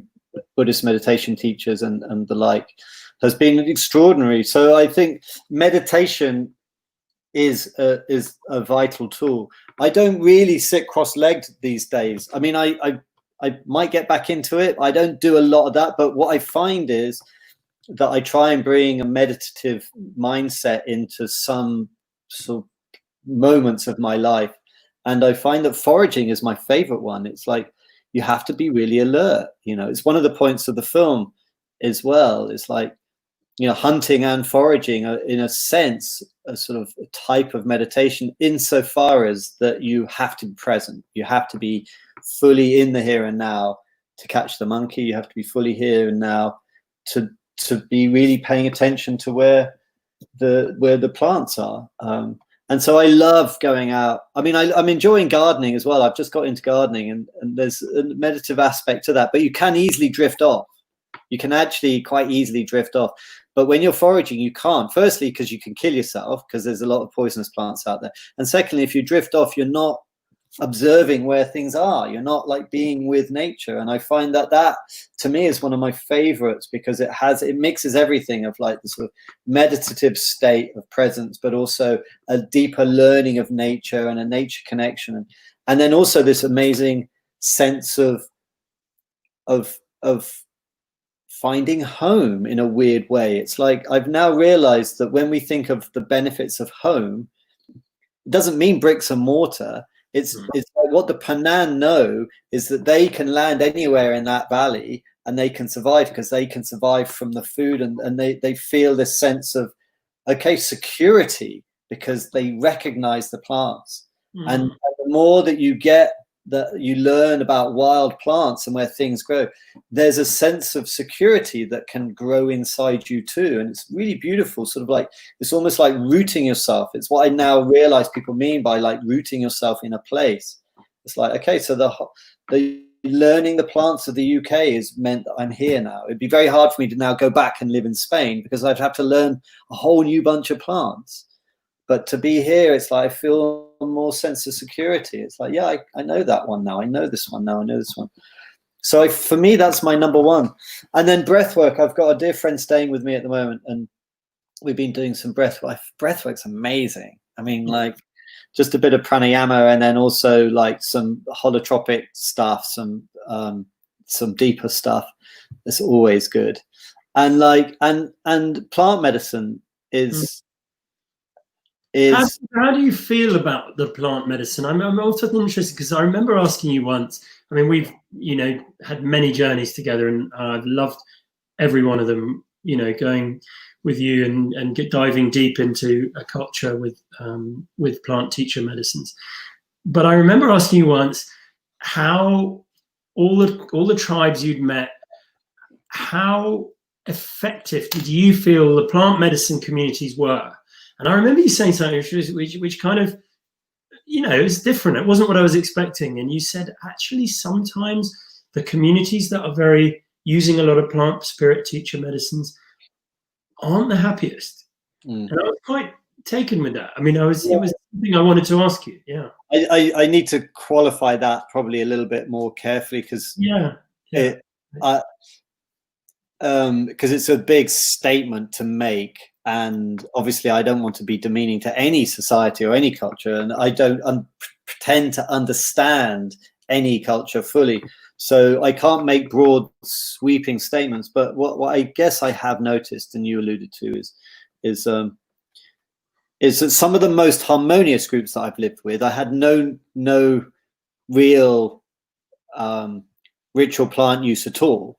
Buddhist meditation teachers and the like has been extraordinary. So I think meditation is a vital tool. I don't really sit cross-legged these days. I mean, I might get back into it. I don't do a lot of that, but what I find is that I try and bring a meditative mindset into some sort of moments of my life. And I find that foraging is my favorite one. It's like, you have to be really alert. You know, it's one of the points of the film as well. It's like, you know, hunting and foraging are, in a sense, a sort of a type of meditation, insofar as that you have to be present. You have to be fully in the here and now to catch the monkey. You have to be fully here and now to be really paying attention to where the plants are. And so I love going out. I mean, I'm enjoying gardening as well. I've just got into gardening, and there's a meditative aspect to that, but you can easily drift off. You can actually quite easily drift off. But when you're foraging, you can't. Firstly, because you can kill yourself, because there's a lot of poisonous plants out there. And secondly, if you drift off, you're not observing where things are. You're not like being with nature. And I find that to me is one of my favorites, because it mixes everything of like the sort of meditative state of presence, but also a deeper learning of nature and a nature connection. And then also this amazing sense of finding home in a weird way. It's like, I've now realized that when we think of the benefits of home, it doesn't mean bricks and mortar. It's like what the Penan know is that they can land anywhere in that valley and they can survive, because they can survive from the food, and they feel this sense of, okay, security, because they recognize the plants. And the more that you learn about wild plants and where things grow, there's a sense of security that can grow inside you too. And it's really beautiful, sort of like, it's almost like rooting yourself. It's what I now realize people mean by like rooting yourself in a place. It's like, okay, so the learning the plants of the UK is meant that I'm here now. It'd be very hard for me to now go back and live in Spain, because I'd have to learn a whole new bunch of plants. But to be here, it's like I feel more sense of security. It's like, yeah, I know that one now. I know this one now. I know this one. So for me, that's my number one. And then breath work. I've got a dear friend staying with me at the moment, and we've been doing some breath work. Breath work's amazing. I mean, like just a bit of pranayama, and then also like some holotropic stuff, some deeper stuff. It's always good. And like, and plant medicine is. How do you feel about the plant medicine? I'm also interested, because I remember asking you once. I mean, we've had many journeys together, and I've loved every one of them. Going with you and diving deep into a culture with plant teacher medicines. But I remember asking you once how all the tribes you'd met, how effective did you feel the plant medicine communities were? And I remember you saying something which kind of, it was different. It wasn't what I was expecting. And you said, actually, sometimes the communities that are very using a lot of plant spirit teacher medicines aren't the happiest. And I was quite taken with that. I mean, it was something I wanted to ask you. Yeah. I need to qualify that probably a little bit more carefully, because it's a big statement to make. And obviously, I don't want to be demeaning to any society or any culture, and I don't pretend to understand any culture fully. So I can't make broad, sweeping statements. But what I guess I have noticed, and you alluded to, is that some of the most harmonious groups that I've lived with, I had no real ritual plant use at all.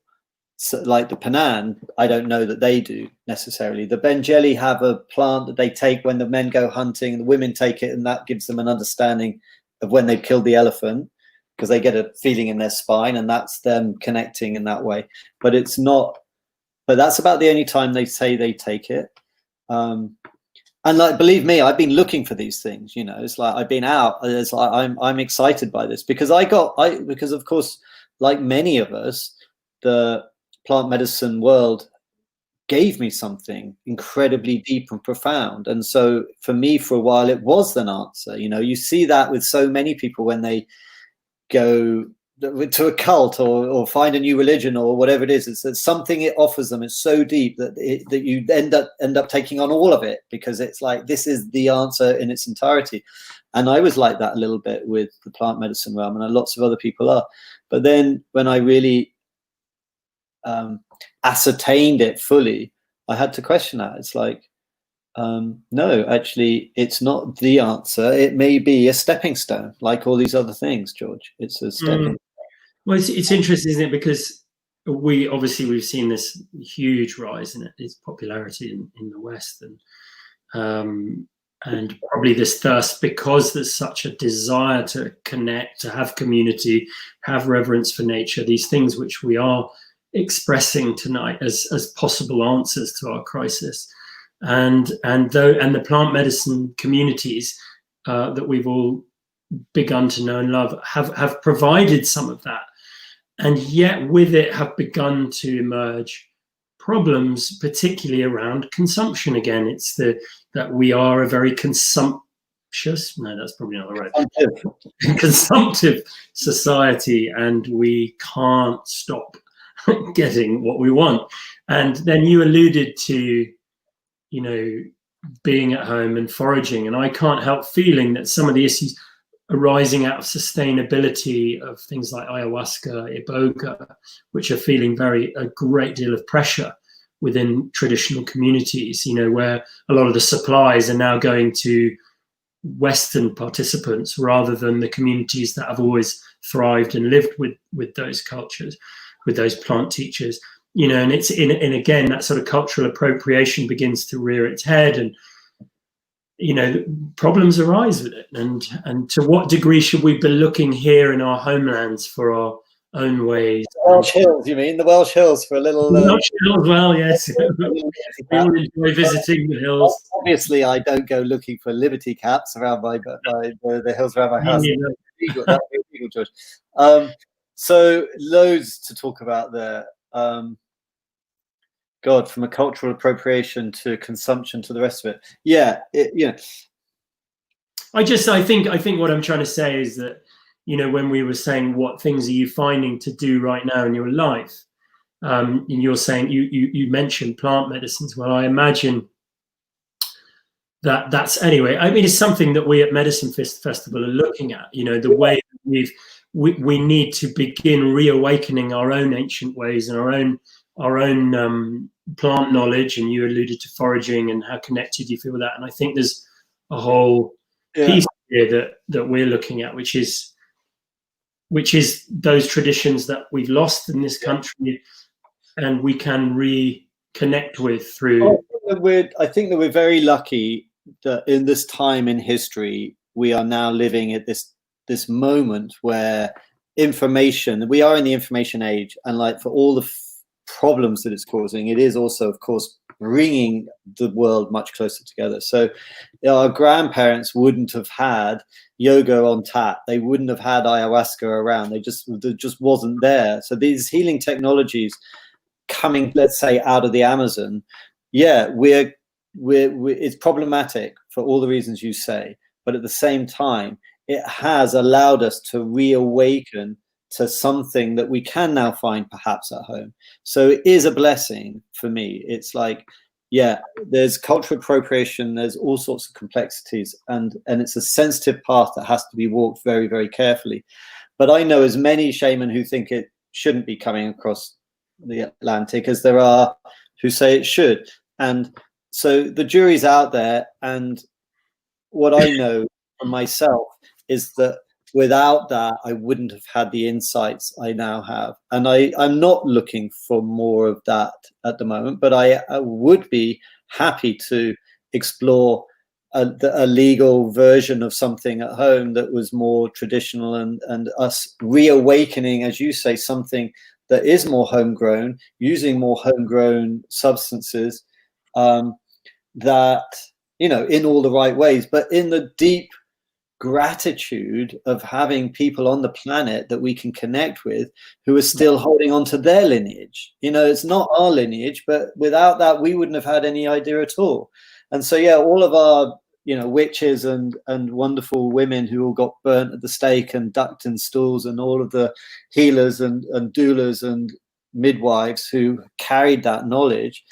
So like the Penan, I don't know that they do necessarily. The Benjeli have a plant that they take when the men go hunting, and the women take it, and that gives them an understanding of when they've killed the elephant, because they get a feeling in their spine, and that's them connecting in that way. But it's not. But that's about the only time they say they take it. And like, believe me, I've been looking for these things. It's like I've been out. It's like I'm excited by this, because because of course, like many of us, the plant medicine world gave me something incredibly deep and profound. And so for me, for a while, it was an answer. You see that with so many people when they go to a cult or find a new religion or whatever it is. It's that something it offers them is so deep that that you end up taking on all of it, because it's like, this is the answer in its entirety. And I was like that a little bit with the plant medicine realm, and lots of other people are. But then when I really ascertained it fully, I had to question that. It's like, no, actually, it's not the answer. It may be a stepping stone, like all these other things, George. It's a stepping. Well, it's interesting, isn't it? Because we've seen this huge rise in its popularity in the West, and probably this thirst, because there's such a desire to connect, to have community, have reverence for nature. These things which we are expressing tonight as possible answers to our crisis, and the plant medicine communities that we've all begun to know and love have provided some of that. And yet with it have begun to emerge problems, particularly around consumption again. It's that we are a very consumptive society, and we can't stop getting what we want. And then you alluded to, being at home and foraging, and I can't help feeling that some of the issues arising out of sustainability of things like ayahuasca, iboga, which are feeling a great deal of pressure within traditional communities, where a lot of the supplies are now going to Western participants rather than the communities that have always thrived and lived with those cultures, with those plant teachers, and it's in again, that sort of cultural appropriation begins to rear its head, and problems arise with it. And to what degree should we be looking here in our homelands for our own ways? The Welsh Hills, you mean? The Welsh Hills for a little... Welsh Hills, well, yes. We all enjoy visiting the hills. Obviously, I don't go looking for liberty caps around the hills around my house. That would be illegal, George. So loads to talk about there. God, from a cultural appropriation to consumption to the rest of it. Yeah, I think what I'm trying to say is that, when we were saying what things are you finding to do right now in your life, and you're saying you mentioned plant medicines. Well, I imagine that's anyway. I mean, it's something that we at Medicine Festival are looking at. The way that we need to begin reawakening our own ancient ways and our own plant knowledge. And you alluded to foraging and how connected you feel with that. And I think there's a whole piece here that we're looking at, which is those traditions that we've lost in this country, and we can reconnect with through. I think that we're very lucky that in this time in history, we are now living at this moment where we are in the information age, and like, for all the problems that it's causing, it is also, of course, bringing the world much closer together. So our grandparents wouldn't have had yoga on tap. They wouldn't have had ayahuasca around. It just wasn't there. So these healing technologies coming, let's say, out of the Amazon, it's problematic for all the reasons you say. But at the same time, it has allowed us to reawaken to something that we can now find perhaps at home. So it is a blessing for me. It's like, there's cultural appropriation, there's all sorts of complexities, and it's a sensitive path that has to be walked very, very carefully. But I know as many shaman who think it shouldn't be coming across the Atlantic as there are who say it should. And so the jury's out there, and what I know from myself is that without that, I wouldn't have had the insights I now have. And I'm not looking for more of that at the moment, but I would be happy to explore a legal version of something at home that was more traditional, and us reawakening, as you say, something that is more homegrown, using more homegrown substances, that, in all the right ways, but in the deep gratitude of having people on the planet that we can connect with who are still holding on to their lineage. It's not our lineage, but without that, we wouldn't have had any idea at all. And so, all of our, witches and wonderful women who all got burnt at the stake and ducked in stools, and all of the healers and doulas and midwives who carried that knowledge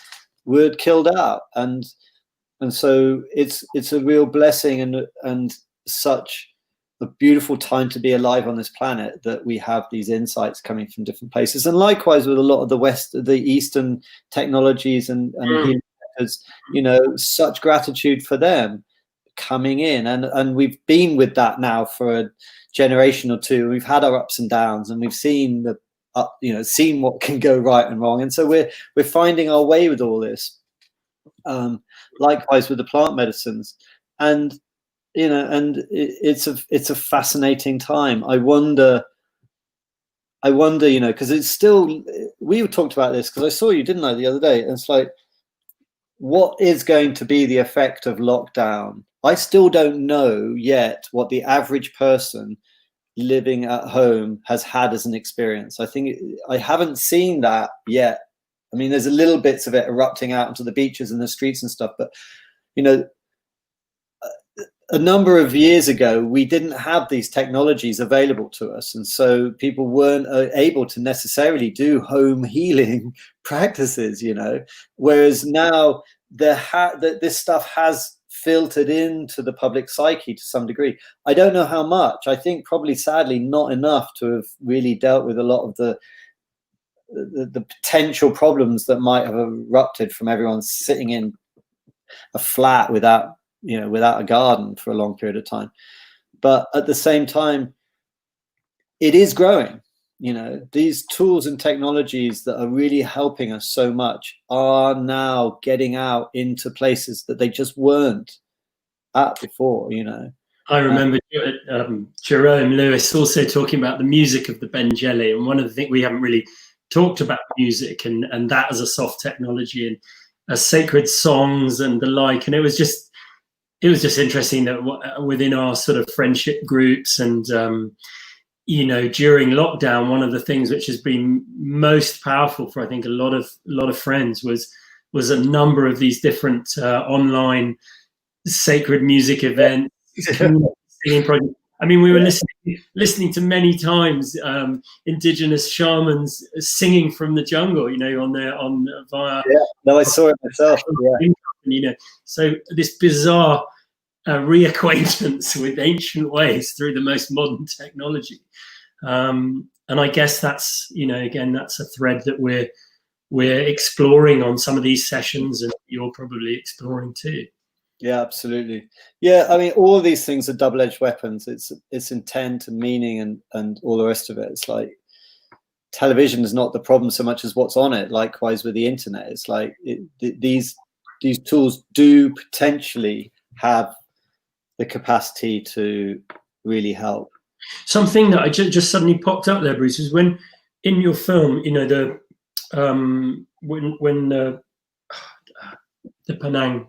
were killed out. And so it's a real blessing and such a beautiful time to be alive on this planet, that we have these insights coming from different places. And likewise with a lot of the Eastern technologies and healing methods, such gratitude for them coming in. And we've been with that now for a generation or two. We've had our ups and downs, and we've seen seen what can go right and wrong. And so we're finding our way with all this. Likewise with the plant medicines, and it's a fascinating time. I wonder, because it's still, we talked about this because I saw you, didn't I, the other day? And it's like, what is going to be the effect of lockdown? I still don't know yet what the average person living at home has had as an experience. I haven't seen that yet. I mean, there's a little bits of it erupting out into the beaches and the streets and stuff, but a number of years ago, we didn't have these technologies available to us. And so people weren't able to necessarily do home healing practices, whereas now this stuff has filtered into the public psyche to some degree. I don't know how much. I think probably, sadly, not enough to have really dealt with a lot of the potential problems that might have erupted from everyone sitting in a flat without a garden for a long period of time. But at the same time, it is growing. These tools and technologies that are really helping us so much are now getting out into places that they just weren't at before. I remember Jerome Lewis also talking about the music of the Benjelli, and one of the things we haven't really talked about music and that as a soft technology and as sacred songs and the like. And it was just interesting that within our sort of friendship groups and during lockdown, one of the things which has been most powerful for I think a lot of friends was a number of these different online sacred music events, singing projects. I mean, we were listening to many times indigenous shamans singing from the jungle, via. Yeah, no, I saw it myself. Yeah. So this bizarre reacquaintance with ancient ways through the most modern technology, and I guess that's again that's a thread that we're exploring on some of these sessions, and you're probably exploring too. Yeah, absolutely. Yeah, I mean, all of these things are double-edged weapons. It's intent and meaning and all the rest of it. It's like television is not the problem so much as what's on it. Likewise with the internet, it's like these tools do potentially have the capacity to really help. Something that I just suddenly popped up there, Bruce, is when in your film, when the Penang.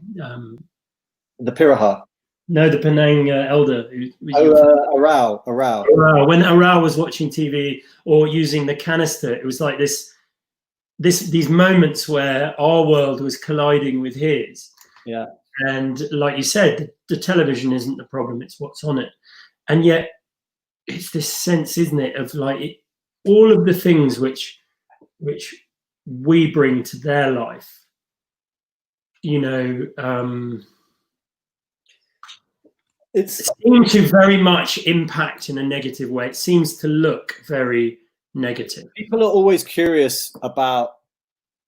The Piraha. No, the Penang elder. Arau. When Arau was watching TV or using the canister, it was like these moments where our world was colliding with his. Yeah. And like you said, the television isn't the problem; it's what's on it. And yet, it's this sense, isn't it, of like all of the things which we bring to their life. It seems to very much impact in a negative way. It seems to look very negative. People are always curious about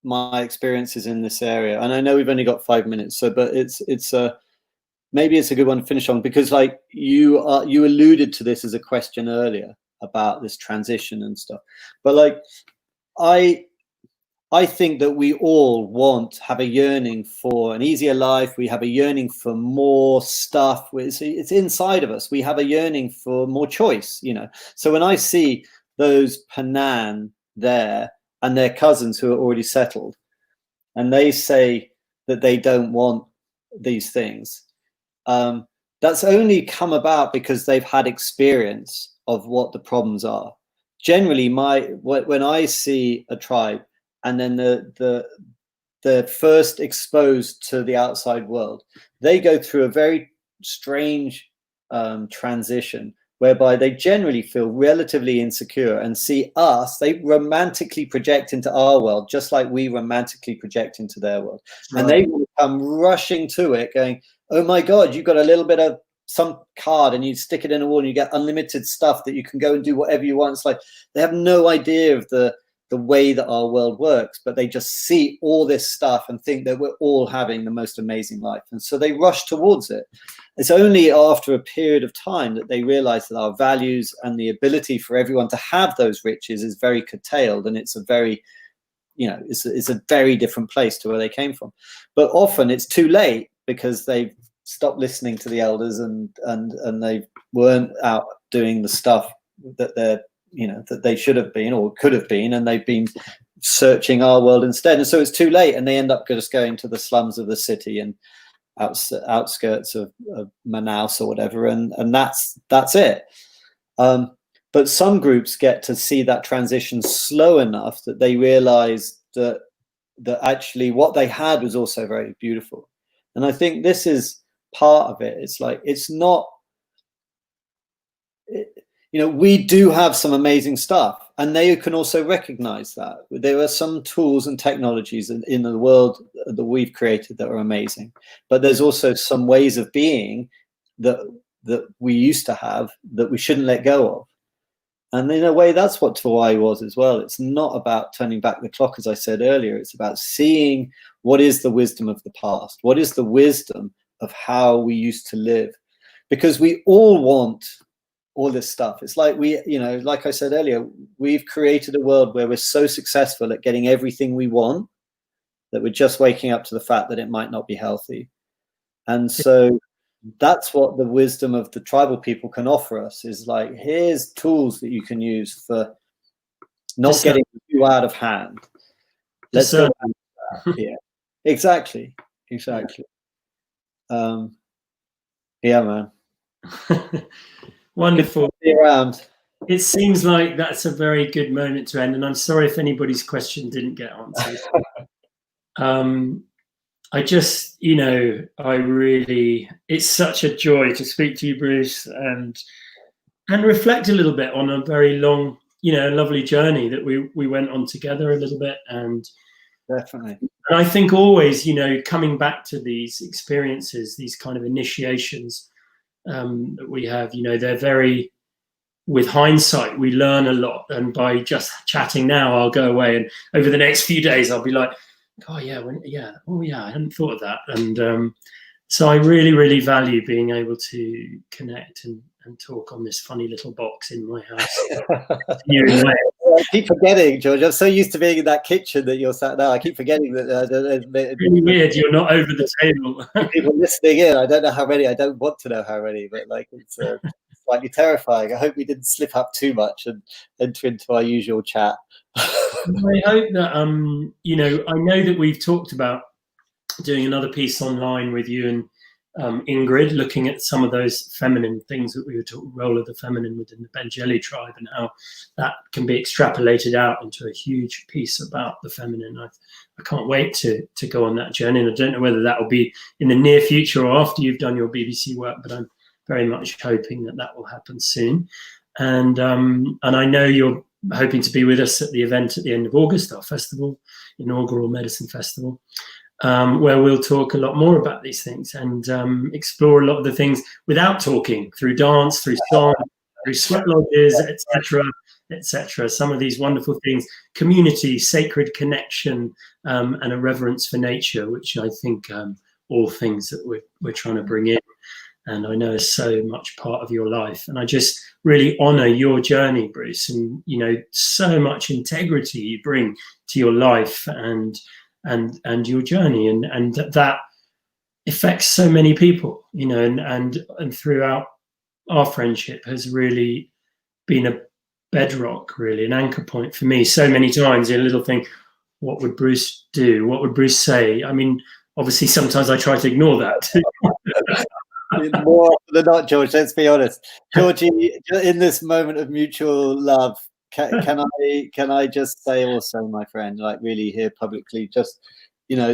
my experiences in this area, and I know we've only got 5 minutes, but maybe it's a good one to finish on, because like you alluded to this as a question earlier about this transition and stuff, but like I think that we all have a yearning for an easier life. We have a yearning for more stuff. It's inside of us. We have a yearning for more choice, So when I see those Penan there and their cousins who are already settled, and they say that they don't want these things, that's only come about because they've had experience of what the problems are. Generally, when I see a tribe, and then the first exposed to the outside world, they go through a very strange transition whereby they generally feel relatively insecure and see us, they romantically project into our world, just like we romantically project into their world. Right. And they will come rushing to it going, oh my God, you've got a little bit of some card and you stick it in a wall and you get unlimited stuff that you can go and do whatever you want. It's like they have no idea of the way that our world works, but they just see all this stuff and think that we're all having the most amazing life. And so they rush towards it. It's only after a period of time that they realize that our values and the ability for everyone to have those riches is very curtailed, and it's a very, it's a very different place to where they came from. But often it's too late because they've stopped listening to the elders and they weren't out doing the stuff that they're, that they should have been or could have been, and they've been searching our world instead. And so it's too late, and they end up just going to the slums of the city and outskirts of Manaus or whatever, and that's it. But some groups get to see that transition slow enough that they realize that actually what they had was also very beautiful. And I think this is part of it. It's like, it's not, we do have some amazing stuff, and they can also recognize that. There are some tools and technologies in the world that we've created that are amazing, but there's also some ways of being that we used to have that we shouldn't let go of. And in a way, that's what Tawai was as well. It's not about turning back the clock, as I said earlier. It's about seeing what is the wisdom of the past, what is the wisdom of how we used to live, because we all want all this stuff. It's like like I said earlier, we've created a world where we're so successful at getting everything we want that we're just waking up to the fact that it might not be healthy. And so that's what the wisdom of the tribal people can offer us, is like, here's tools that you can use for not getting too out of hand. Let's go. Yeah, exactly. Yeah, man. Wonderful. Be around. It seems like that's a very good moment to end, and I'm sorry if anybody's question didn't get answered. I just, it's such a joy to speak to you, Bruce, and reflect a little bit on a very long, lovely journey that we went on together a little bit. And definitely. And I think always, coming back to these experiences, these kind of initiations that we have, they're very, with hindsight, we learn a lot. And by just chatting now, I'll go away and over the next few days, I'll be like, oh yeah, I hadn't thought of that. And so I really, really value being able to connect and talk on this funny little box in my house. I keep forgetting, George. I'm so used to being in that kitchen that you're sat now. I keep forgetting that. It's really weird. You're not over the table. People listening in. I don't know how many. I don't want to know how many. But it's slightly terrifying. I hope we didn't slip up too much and enter into our usual chat. I hope that I know that we've talked about doing another piece online with you and Ingrid, looking at some of those feminine things that we were talking, role of the feminine within the Benjeli tribe, and how that can be extrapolated out into a huge piece about the feminine. I can't wait to go on that journey, and I don't know whether that will be in the near future or after you've done your BBC work, but I'm very much hoping that will happen soon. And I know you're hoping to be with us at the event at the end of August, our festival, inaugural medicine festival. Where we'll talk a lot more about these things and explore a lot of the things without talking, through dance, through song, through sweat lodges, etc. Some of these wonderful things: community, sacred connection, and a reverence for nature, which I think all things that we're trying to bring in, and I know is so much part of your life. And I just really honour your journey, Bruce, and so much integrity you bring to your life and your journey, and that affects so many people, and throughout our friendship has really been a bedrock, really an anchor point for me so many times. A little thing, what would Bruce do? What would Bruce say? I mean, obviously sometimes I try to ignore that. More often than not, George, let's be honest. Georgie, in this moment of mutual love, can I just say also, my friend, like really here publicly, just,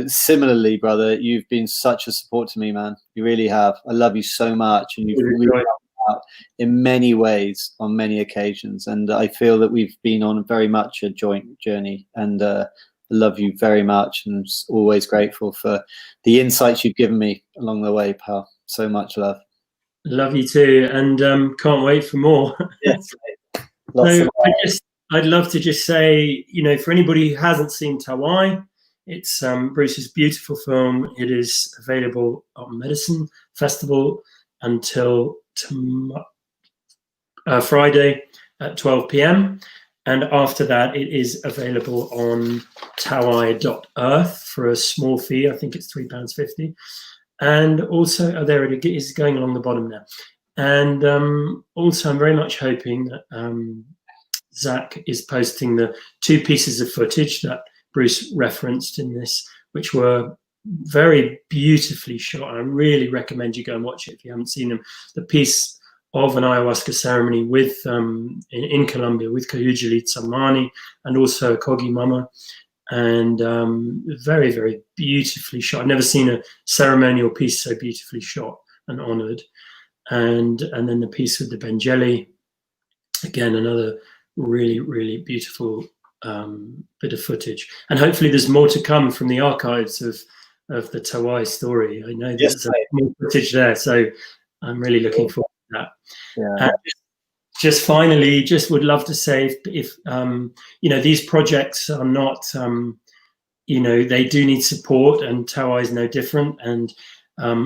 similarly, brother, you've been such a support to me, man. You really have. I love you so much, and you've really helped out in many ways on many occasions. And I feel that we've been on very much a joint journey, and I love you very much, and I'm always grateful for the insights you've given me along the way, pal. So much love. Love you too, and can't wait for more. Yes. So I'd love to just say, for anybody who hasn't seen Tawai, it's Bruce's beautiful film. It is available on Medicine Festival until Friday at 12 p.m. And after that, it is available on Tawai.earth for a small fee. I think it's £3.50. And also, there it is, going along the bottom now. And also, I'm very much hoping that Zach is posting the 2 pieces of footage that Bruce referenced in this, which were very beautifully shot. I really recommend you go and watch it if you haven't seen them. The piece of an ayahuasca ceremony with in Colombia with Kahujali Tsamani and also Kogi Mama, and very, very beautifully shot. I've never seen a ceremonial piece so beautifully shot and honored. And then the piece with the Benjeli, again, another really, really beautiful bit of footage. And hopefully there's more to come from the archives of the Tawai story. I know there's more footage there, so I'm really looking forward to that. Yeah. Just finally, just would love to say if these projects are not, they do need support, and Tawai is no different. And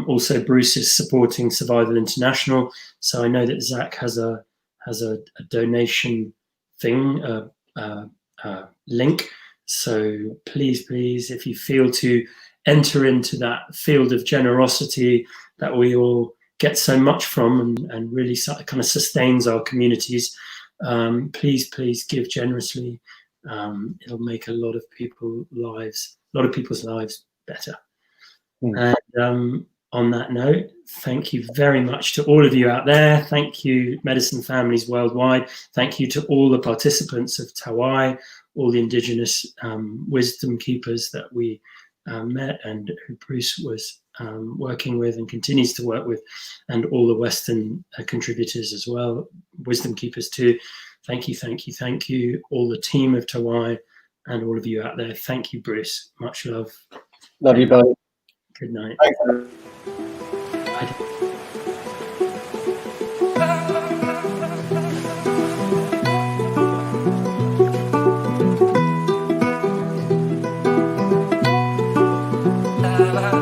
also Bruce is supporting Survival International. So I know that Zach has a donation thing, link. So please, if you feel to enter into that field of generosity that we all get so much from and really kind of sustains our communities, please give generously. It'll make a lot of people's lives better. And on that note, thank you very much to all of you out there. Thank you, medicine families worldwide. Thank you to all the participants of Tawai, all the Indigenous wisdom keepers that we met and who Bruce was working with and continues to work with, and all the Western contributors as well, wisdom keepers too. Thank you, all the team of Tawai and all of you out there. Thank you, Bruce. Much love. Love you, buddy. Good night. Thanks. Bye.